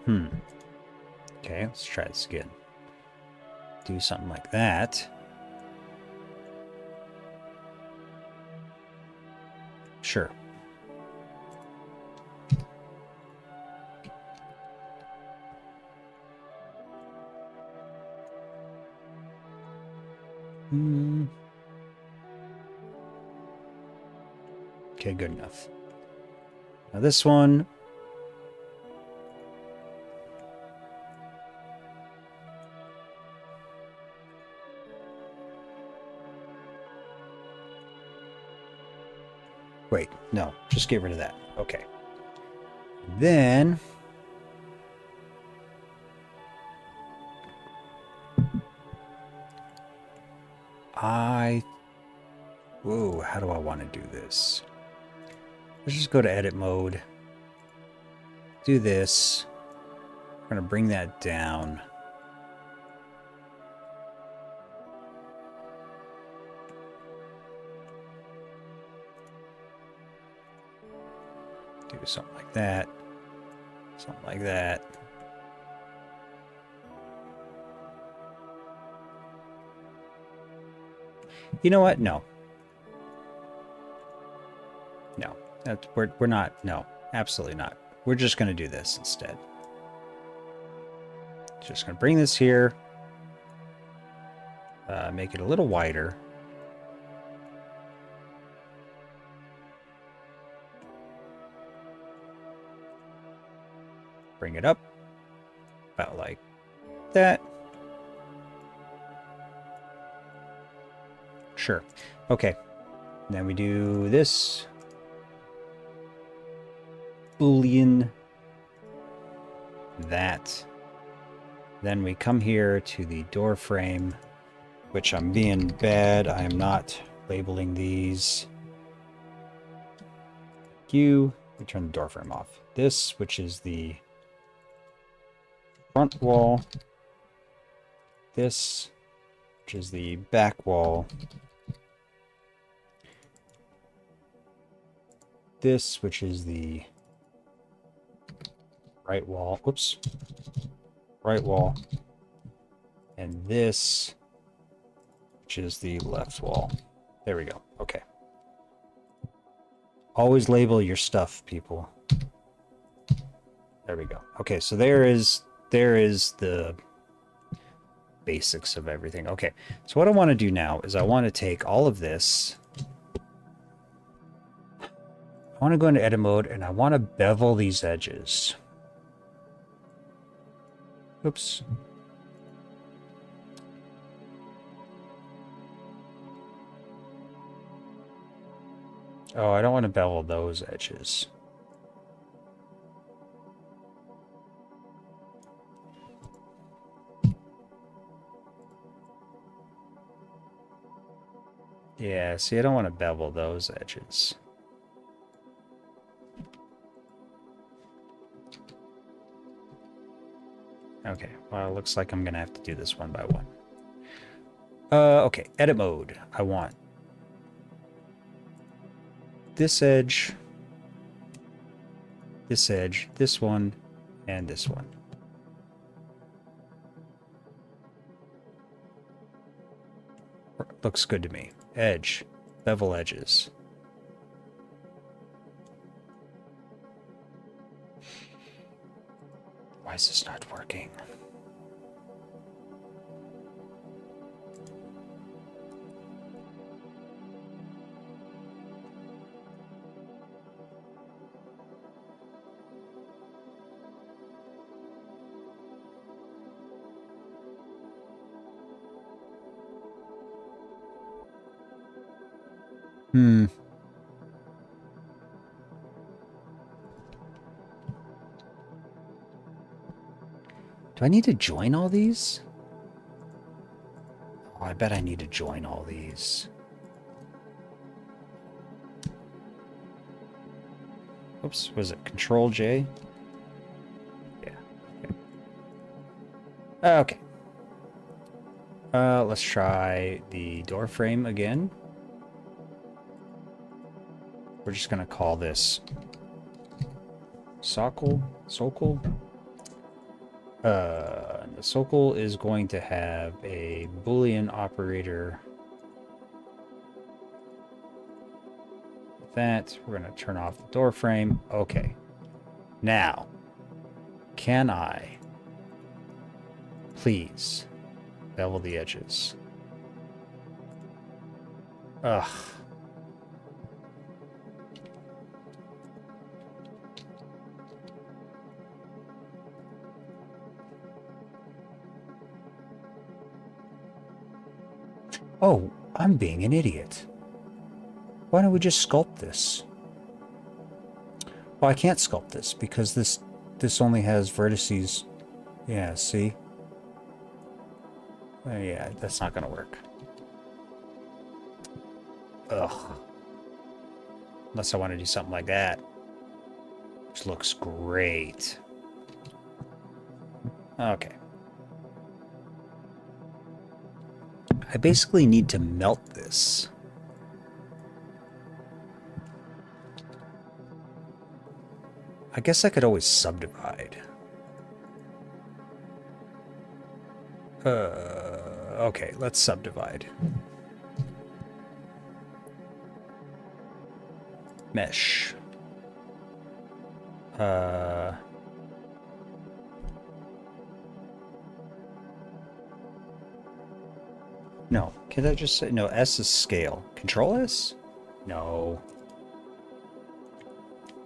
A: Okay, let's try this again. Do something like that. Sure. Okay, good enough. Now this one. Wait, no, just get rid of that. Okay. Then whoa, how do I want to do this? Let's just go to edit mode. Do this. I'm going to bring that down. Do something like that. Something like that. You know what? No. No. We're not. No. Absolutely not. We're just going to do this instead. Just going to bring this here. Make it a little wider. Bring it up. About like that. Sure. Okay. Then we do this. Boolean. That. Then we come here to the door frame, which I'm being bad. I am not labeling these. We turn the door frame off. This, which is the front wall. This, which is the back wall. This, which is the right wall. Whoops. Right wall. And this, which is the left wall. There we go. Okay. Always label your stuff, people. There we go. Okay, so there is the basics of everything. Okay, so what I want to do now is I want to take all of this. I want to go into edit mode and I want to bevel these edges. Oops. Oh, I don't want to bevel those edges. Yeah, see, I don't want to bevel those edges. Okay, well, it looks like I'm going to have to do this one by one. Okay, edit mode. I want this edge, this one, and this one. Looks good to me. Edge, bevel edges. Why is this not working? Do I need to join all these? Oh, I bet I need to join all these. Oops, was it Control J? Yeah. Okay. Let's try the door frame again. We're just gonna call this Sokol. The Sokol is going to have a Boolean operator. With that, we're going to turn off the door frame. Okay. Now, can I please bevel the edges? Ugh. Oh, I'm being an idiot. Why don't we just sculpt this? Well, I can't sculpt this because this only has vertices. Yeah, see? Yeah, that's not gonna work. Ugh. Unless I want to do something like that. Which looks great. Okay. I basically need to melt this. I guess I could always subdivide. Okay, let's subdivide. Mesh. No, can I just say, no, S is scale. Control S? No.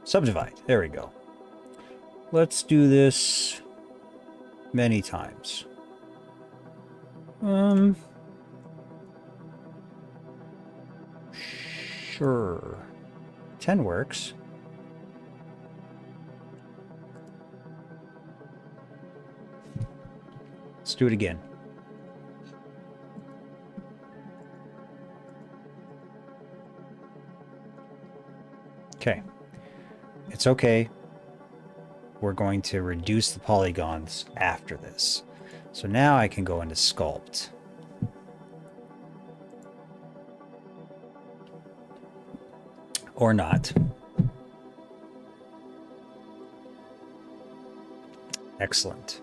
A: Subdivide, there we go. Let's do this many times. Sure. 10 works. Let's do it again. Okay. It's okay. We're going to reduce the polygons after this. So now I can go into sculpt. Or not. Excellent.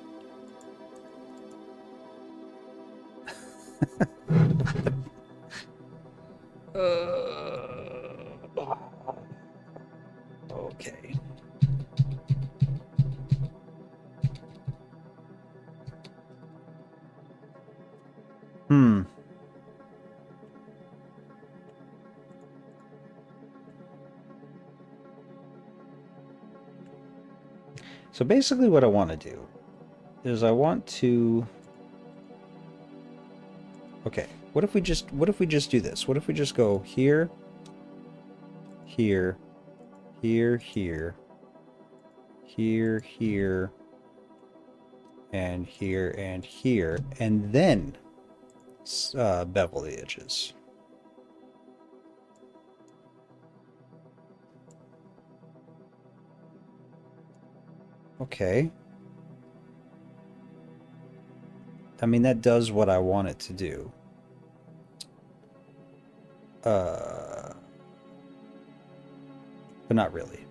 A: Okay. So basically what I want to do is I want to... Okay, what if we just do this? What if we just go here, here, here, here, here, here, and here, and here, and then bevel the edges. Okay. I mean, that does what I want it to do. But not really.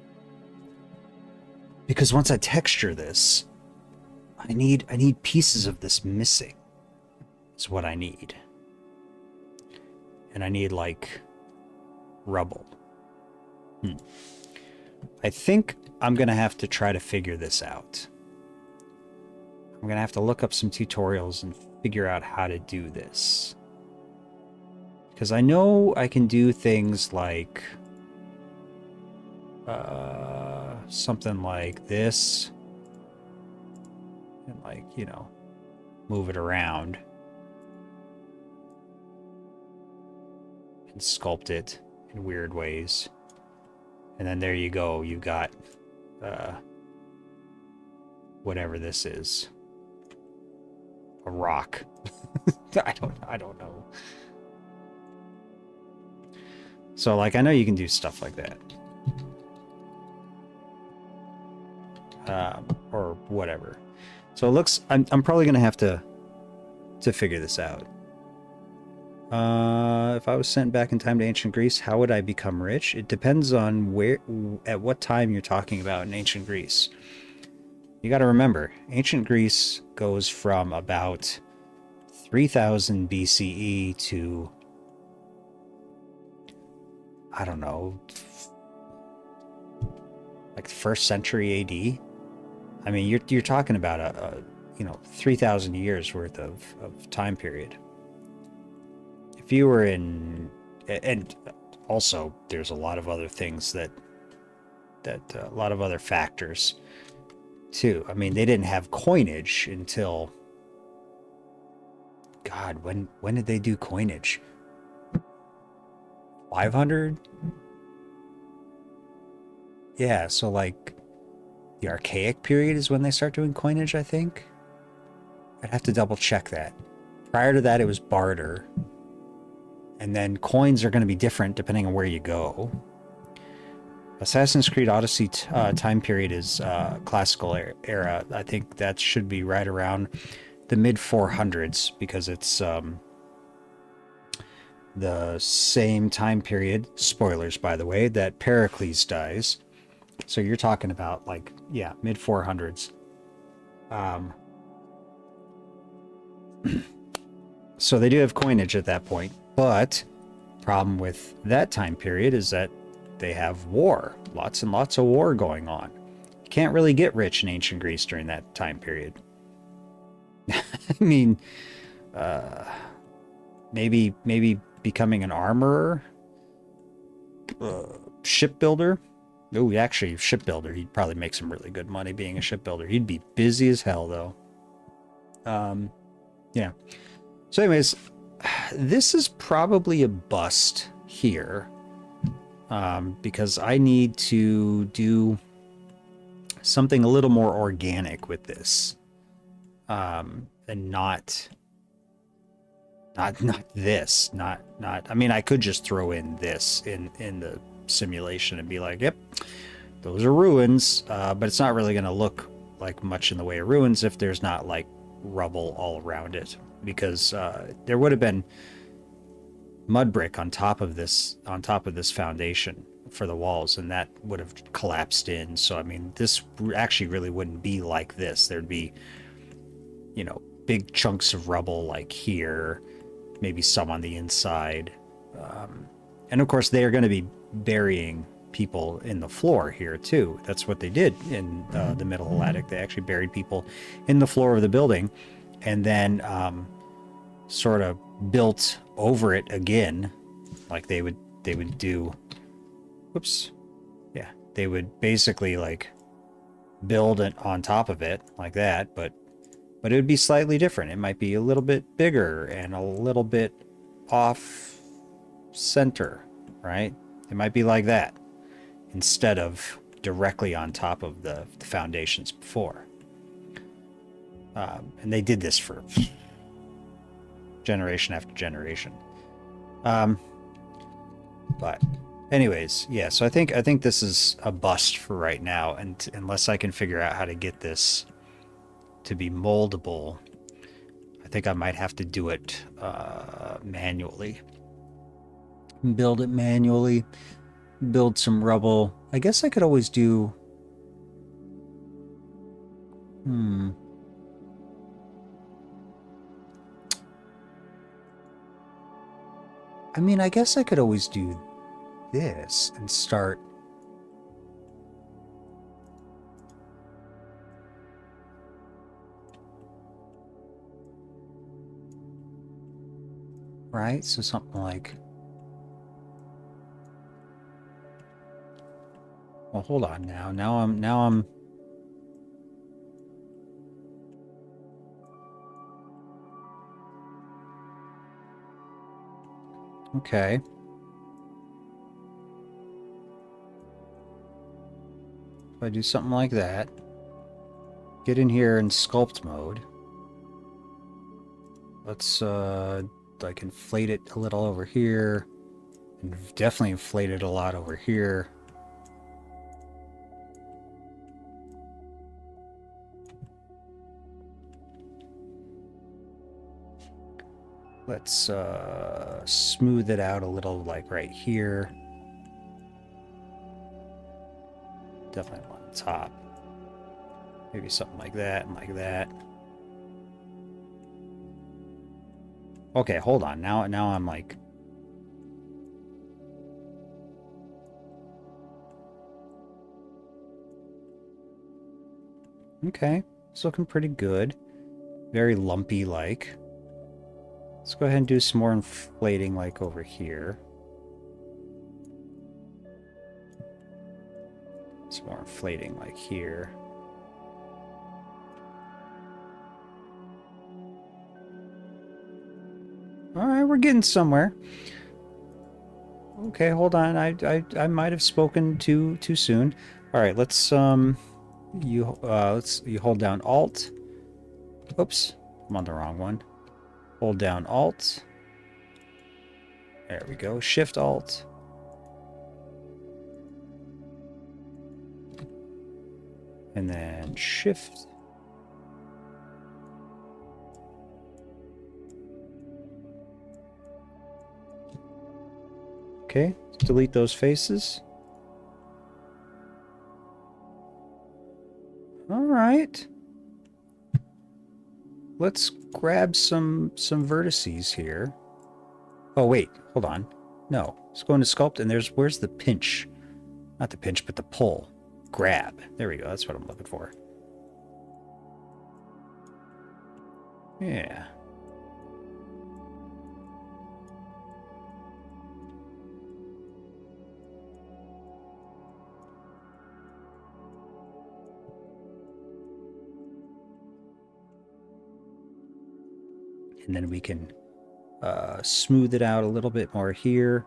A: Because once I texture this, I need pieces of this missing. Is what I need. And I need, like, rubble. I think I'm going to have to try to figure this out. I'm going to have to look up some tutorials and figure out how to do this. Because I know I can do things like... something like this. And, like, you know, move it around. And sculpt it in weird ways. And then there you go. You got... whatever this is. A rock. I don't know. So, like, I know you can do stuff like that. Or whatever. So it looks... I'm probably going to have to figure this out. If I was sent back in time to ancient Greece, how would I become rich? It depends on at what time you're talking about in ancient Greece. You got to remember, ancient Greece goes from about 3000 BCE to, I don't know, like the 1st century AD. I mean, you're talking about a 3,000 years worth of time period. If you were in, and also there's a lot of other things that a lot of other factors too. I mean, they didn't have coinage until, God, when did they do coinage? 500? Yeah, so like the Archaic period is when they start doing coinage, I think. I'd have to double check that. Prior to that, it was barter. And then coins are going to be different depending on where you go. Assassin's Creed Odyssey time period is classical era. I think that should be right around the mid 400s because it's the same time period, spoilers by the way, that Pericles dies. So you're talking about like, yeah, mid 400s. So they do have coinage at that point, but problem with that time period is that they have war, lots and lots of war going on. You can't really get rich in ancient Greece during that time period. I mean, maybe becoming an armorer, shipbuilder. Oh, actually, shipbuilder. He'd probably make some really good money being a shipbuilder. He'd be busy as hell, though. Yeah. So anyways, this is probably a bust here because I need to do something a little more organic with this and not this, not I mean, I could just throw in this in the simulation and be like, yep, those are ruins, but it's not really going to look like much in the way of ruins if there's not like rubble all around it, because there would have been mud brick on top of this foundation for the walls, and that would have collapsed in. So I mean, this actually really wouldn't be like this. There'd be, you know, big chunks of rubble like here, maybe some on the inside, and of course they are going to be burying people in the floor here too. That's what they did in the Middle Helladic. They actually buried people in the floor of the building, and then sort of built over it again, like they would do. Whoops. Yeah, they would basically like build it on top of it like that, but it would be slightly different. It might be a little bit bigger and a little bit off center, right? It might be like that instead of directly on top of the foundations before. And they did this for generation after generation. But anyways, yeah, so I think this is a bust for right now, and unless I can figure out how to get this to be moldable, I think I might have to do it manually. Build it manually, build some rubble. I guess I could always do... I mean, I guess I could always do this and start... Right? So something like... Well, hold on now. Now I'm... Okay. If I do something like that, get in here in sculpt mode. Let's like inflate it a little over here, and definitely inflate it a lot over here. Let's smooth it out a little, like right here. Definitely on the top. Maybe something like that and like that. Okay, hold on. Now I'm like... Okay, it's looking pretty good. Very lumpy like. Let's go ahead and do some more inflating like over here. Some more inflating like here. Alright, we're getting somewhere. okay, hold on. I might have spoken too soon. All right, let's you hold down Alt. Oops, I'm on the wrong one. Hold down Alt. There we go. Shift Alt. And then Shift. Okay, delete those faces. All right. Let's grab some vertices here. Oh, wait, hold on. No, let's go into Sculpt, and where's the pinch? Not the pinch, but the pull. Grab. There we go. That's what I'm looking for. Yeah. And then we can smooth it out a little bit more here.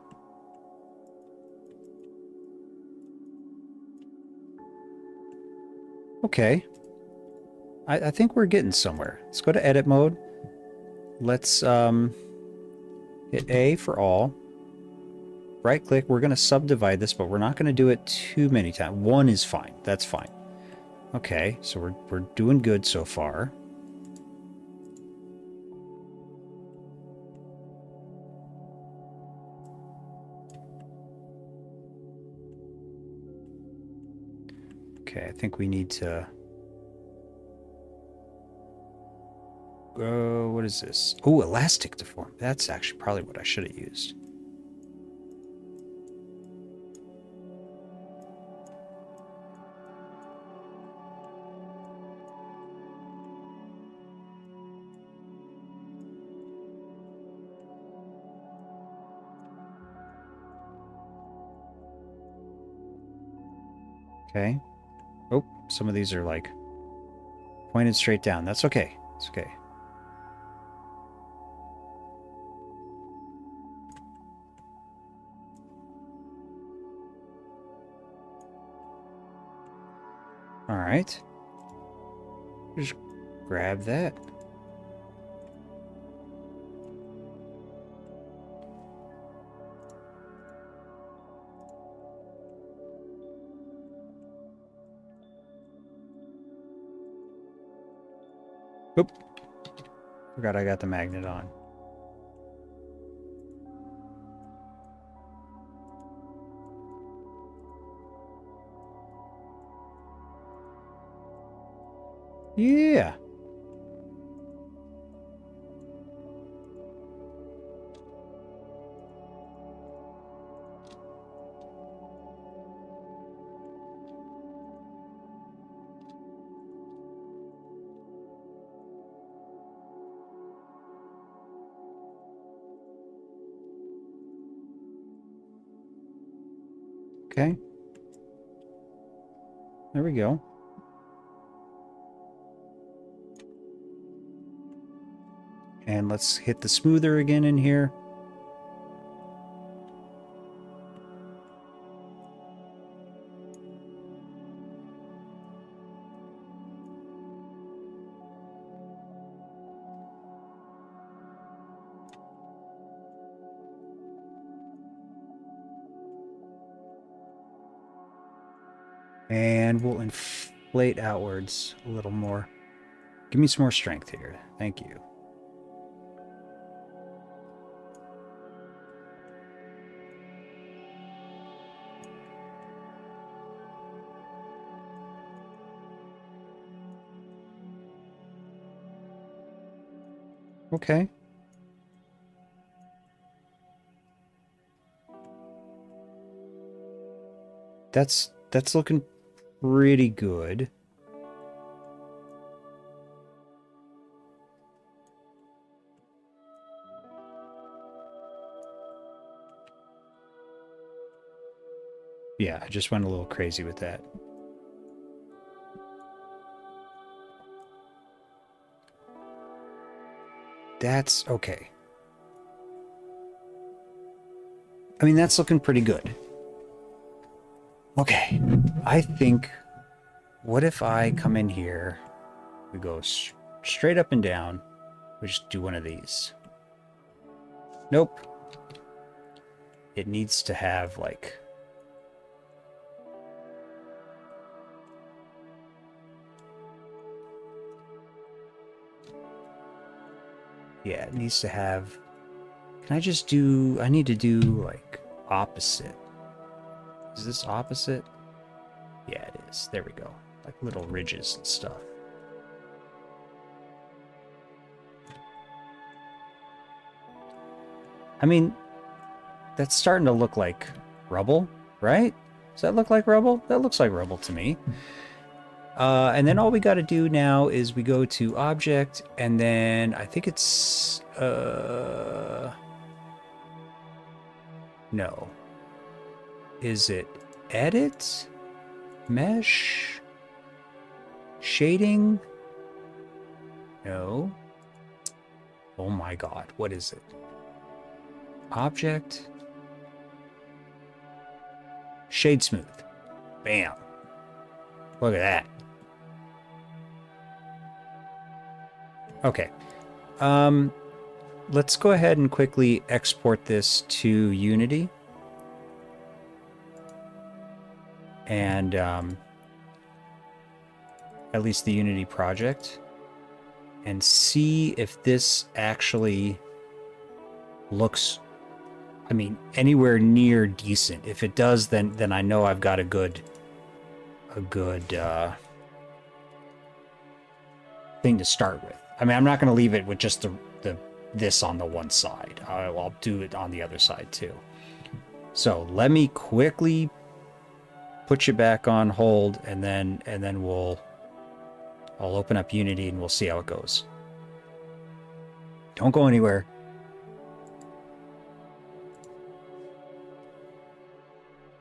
A: Okay. I think we're getting somewhere. Let's go to edit mode. Let's hit A for all. Right click. We're going to subdivide this, but we're not going to do it too many times. One is fine. That's fine. Okay, so we're doing good so far. Okay, I think we need to... what is this? Oh, elastic deform. That's actually probably what I should have used. Okay. Oh, some of these are like pointed straight down. That's okay. It's okay. All right. Just grab that. Oop. Forgot I got the magnet on. Yeah. Okay. There we go. And let's hit the smoother again in here. And we'll inflate outwards a little more. Give me some more strength here. Thank you. Okay. That's looking pretty good. Yeah, I just went a little crazy with that. That's okay. I mean, that's looking pretty good. Okay, I think, what if I come in here, we go straight up and down, we just do one of these. Nope. It needs to have, like... Yeah, it needs to have... Can I just do... I need to do, like, opposite. Is this opposite? Yeah, it is. There we go. Like little ridges and stuff. I mean, that's starting to look like rubble, right? Does that look like rubble? That looks like rubble to me. And then all we got to do now is we go to object, and then I think it's... No. Is it edit? Mesh? Shading? No. Oh my god, what is it? Object? Shade smooth. Bam. Look at that. Okay. Let's go ahead and quickly export this to Unity. And at least the Unity project, and see if this actually looks, I mean, anywhere near decent. If it does, then I know I've got a good thing to start with. I mean, I'm not going to leave it with just this on the one side. I'll do it on the other side too. So let me quickly put you back on hold, and then I'll open up Unity and we'll see how it goes. Don't go anywhere.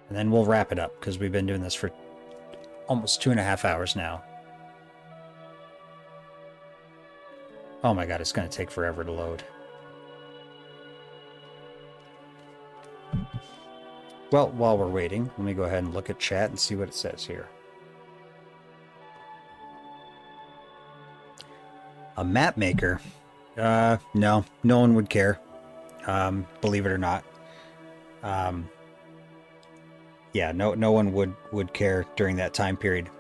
A: And then we'll wrap it up because we've been doing this for almost 2.5 hours now. Oh my god, it's going to take forever to load. Well, while we're waiting, let me go ahead and look at chat and see what it says here. A map maker? No, no one would care. Believe it or not. Yeah, no one would care during that time period.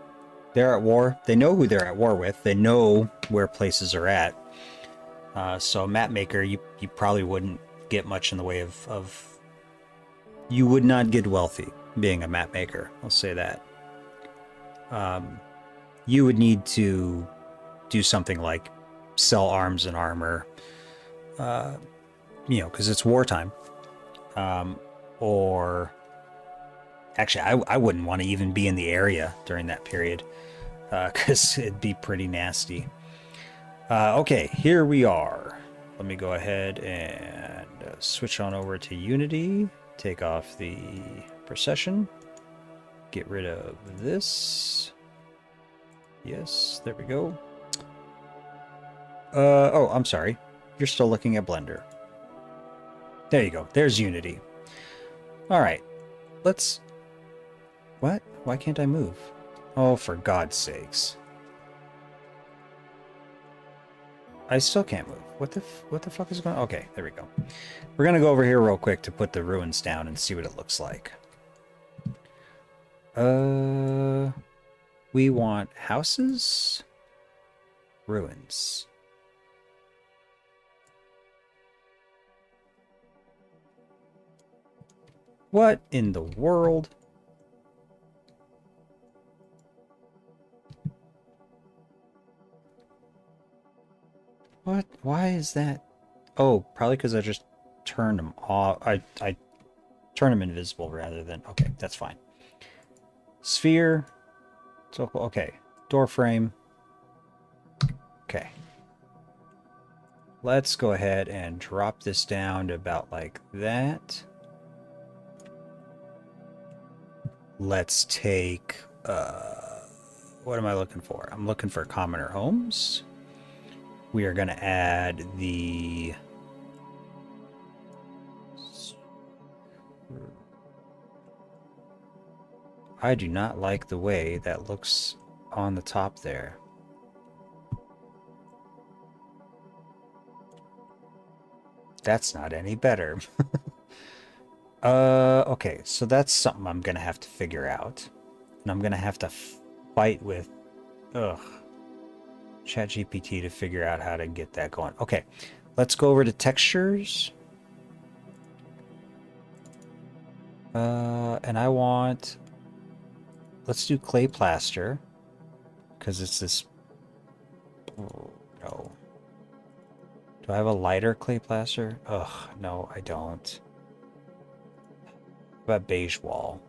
A: They're at war. They know who they're at war with. They know where places are at. So a map maker, you probably wouldn't get much in the way of... You would not get wealthy being a map maker. I'll say that. You would need to do something like sell arms and armor, you know, because it's wartime. Or actually, I wouldn't want to even be in the area during that period, because it'd be pretty nasty. Okay, here we are. Let me go ahead and switch on over to Unity. Take off the procession. Get rid of this. Yes, there we go. Oh, I'm sorry. You're still looking at Blender. There you go. There's Unity. All right. Let's... What? Why can't I move? Oh, for God's sakes. I still can't move. What the fuck is going on? Okay, there we go. We're going to go over here real quick to put the ruins down and see what it looks like. We want houses, ruins. What in the world? What? Why is that? Oh, probably because I just turned them off. I turned them invisible rather than... Okay, that's fine. Sphere. So, okay. Door frame. Okay. Let's go ahead and drop this down to about like that. Let's take... what am I looking for? I'm looking for commoner homes. We are going to add the I do not like the way that looks on the top there. That's not any better. Okay, so that's something I'm gonna have to figure out. And I'm gonna have to fight with, ChatGPT to figure out how to get that going. Okay, let's go over to textures. And I want, let's do clay plaster, because it's this, oh, no. Do I have a lighter clay plaster? Ugh, no, I don't. What about beige wall?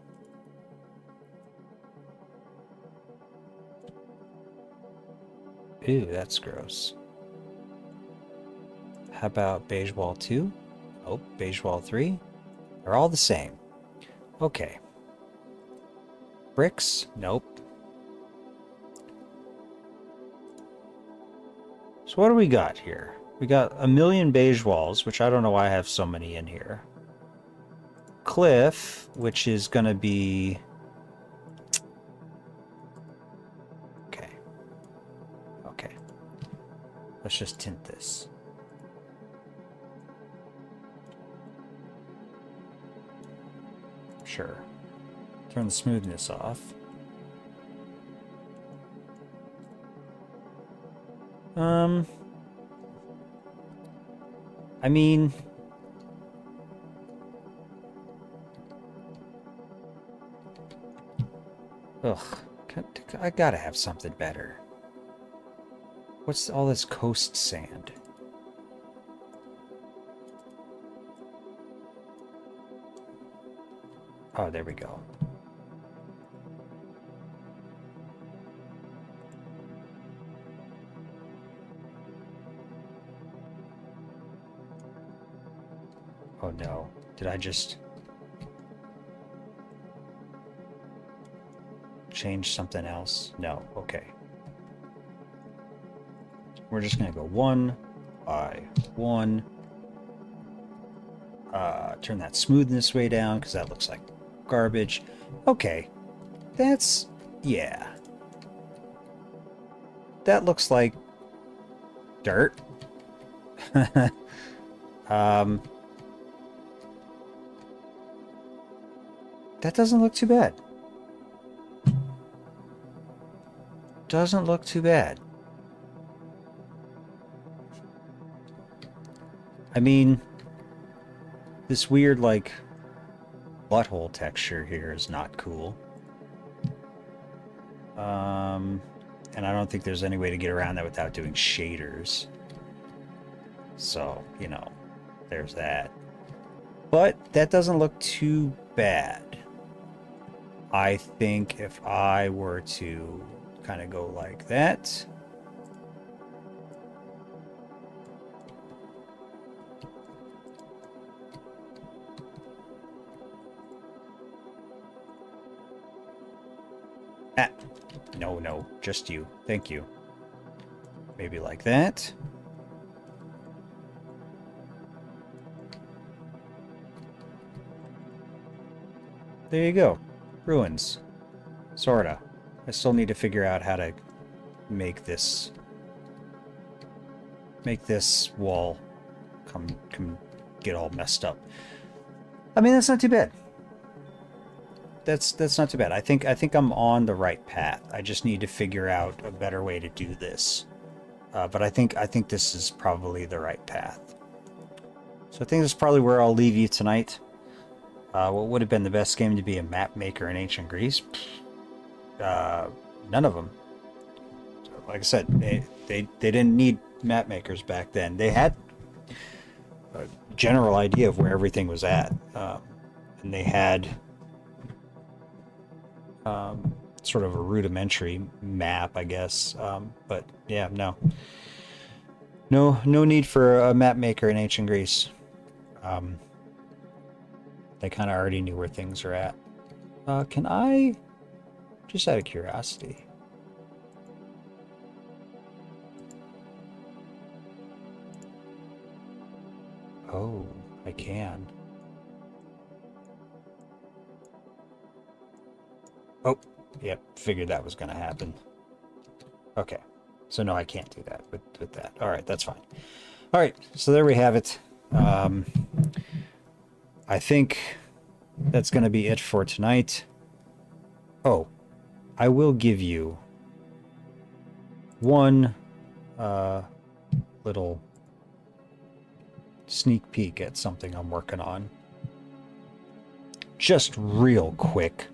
A: Ew, that's gross. How about beige wall 2? Oh, beige wall 3? They're all the same. Okay. Bricks? Nope. So what do we got here? We got a million beige walls, which I don't know why I have so many in here. Cliff, which is going to be... Okay. Okay. Let's just tint this. Sure. Turn the smoothness off. I mean... Ugh. I gotta have something better. What's all this coast sand? Oh, there we go. Oh no. Did I just change something else? No. Okay. We're just gonna go 1 by 1. Turn that smoothness way down because that looks like garbage. Okay. That's... yeah. That looks like dirt. That doesn't look too bad. Doesn't look too bad. I mean, this weird, like, butthole texture here is not cool. And I don't think there's any way to get around that without doing shaders. So, you know, there's that. But that doesn't look too bad. I think if I were to kind of go like that. Ah, no, just you. Thank you. Maybe like that. There you go. Ruins. Sorta. I still need to figure out how to make this wall come get all messed up. I mean, that's not too bad. That's not too bad. I think I'm on the right path. I just need to figure out a better way to do this. But I think this is probably the right path. So I think that's probably where I'll leave you tonight. What would have been the best game to be a map maker in ancient Greece? None of them. Like I said, they didn't need map makers back then. They had a general idea of where everything was at, and they had sort of a rudimentary map, I guess. But yeah, no need for a map maker in ancient Greece. They kind of already knew where things are at. Can I, just out of curiosity, oh, I can. Oh, yep, figured that was going to happen. Okay, so no, I can't do that with that. All right, that's fine. All right, so there we have it. I think that's going to be it for tonight. Oh, I will give you one little sneak peek at something I'm working on. Just real quick,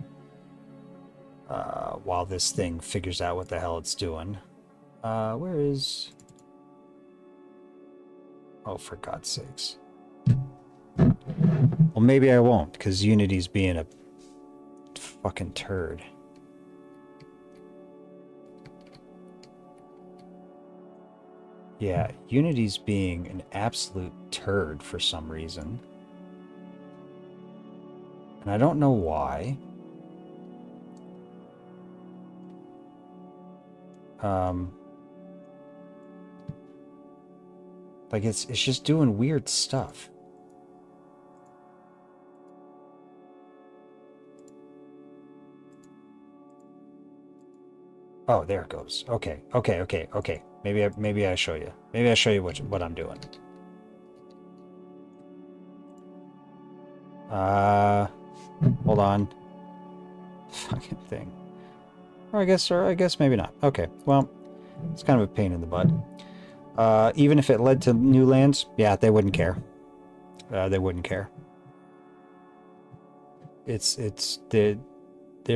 A: while this thing figures out what the hell it's doing. Where is... Oh, for God's sakes. Well, maybe I won't, because Unity's being a fucking turd. Yeah, Unity's being an absolute turd for some reason. And I don't know why. Like it's just doing weird stuff. Oh, there it goes. Okay. Maybe I show you. Maybe I show you what I'm doing. Hold on. Fucking thing. Or I guess maybe not. Okay. Well, it's kind of a pain in the butt. Even if it led to new lands, yeah, they wouldn't care. They wouldn't care. They're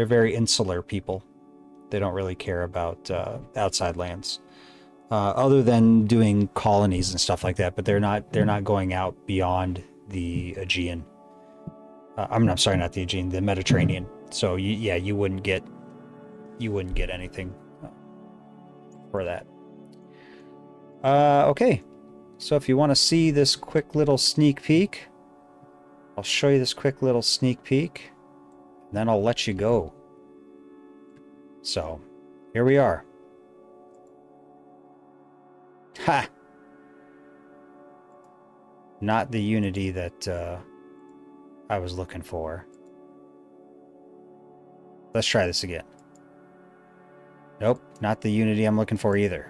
A: very insular people. They don't really care about outside lands, other than doing colonies and stuff like that. But they're not going out beyond the Aegean. I'm sorry, not the Aegean, the Mediterranean. So yeah, you wouldn't get anything for that. Okay, so if you want to see this quick little sneak peek, I'll show you this quick little sneak peek, and then I'll let you go. So, here we are. Ha! Not the Unity that I was looking for. Let's try this again. Nope, not the Unity I'm looking for either.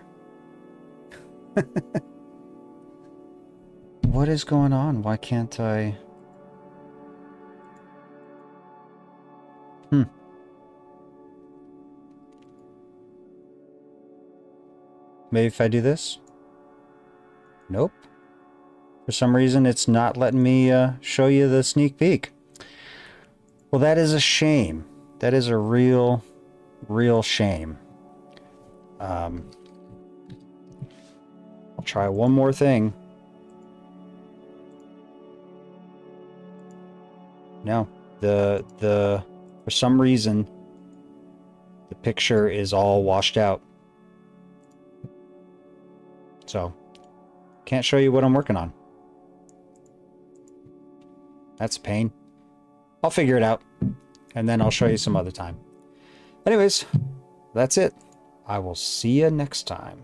A: What is going on? Why can't I... Maybe if I do this? Nope. For some reason, it's not letting me show you the sneak peek. Well, that is a shame. That is a real shame. I'll try one more thing. No, for some reason, the picture is all washed out. So, can't show you what I'm working on. That's a pain. I'll figure it out, and then I'll show you some other time. Anyways, that's it. I will see you next time.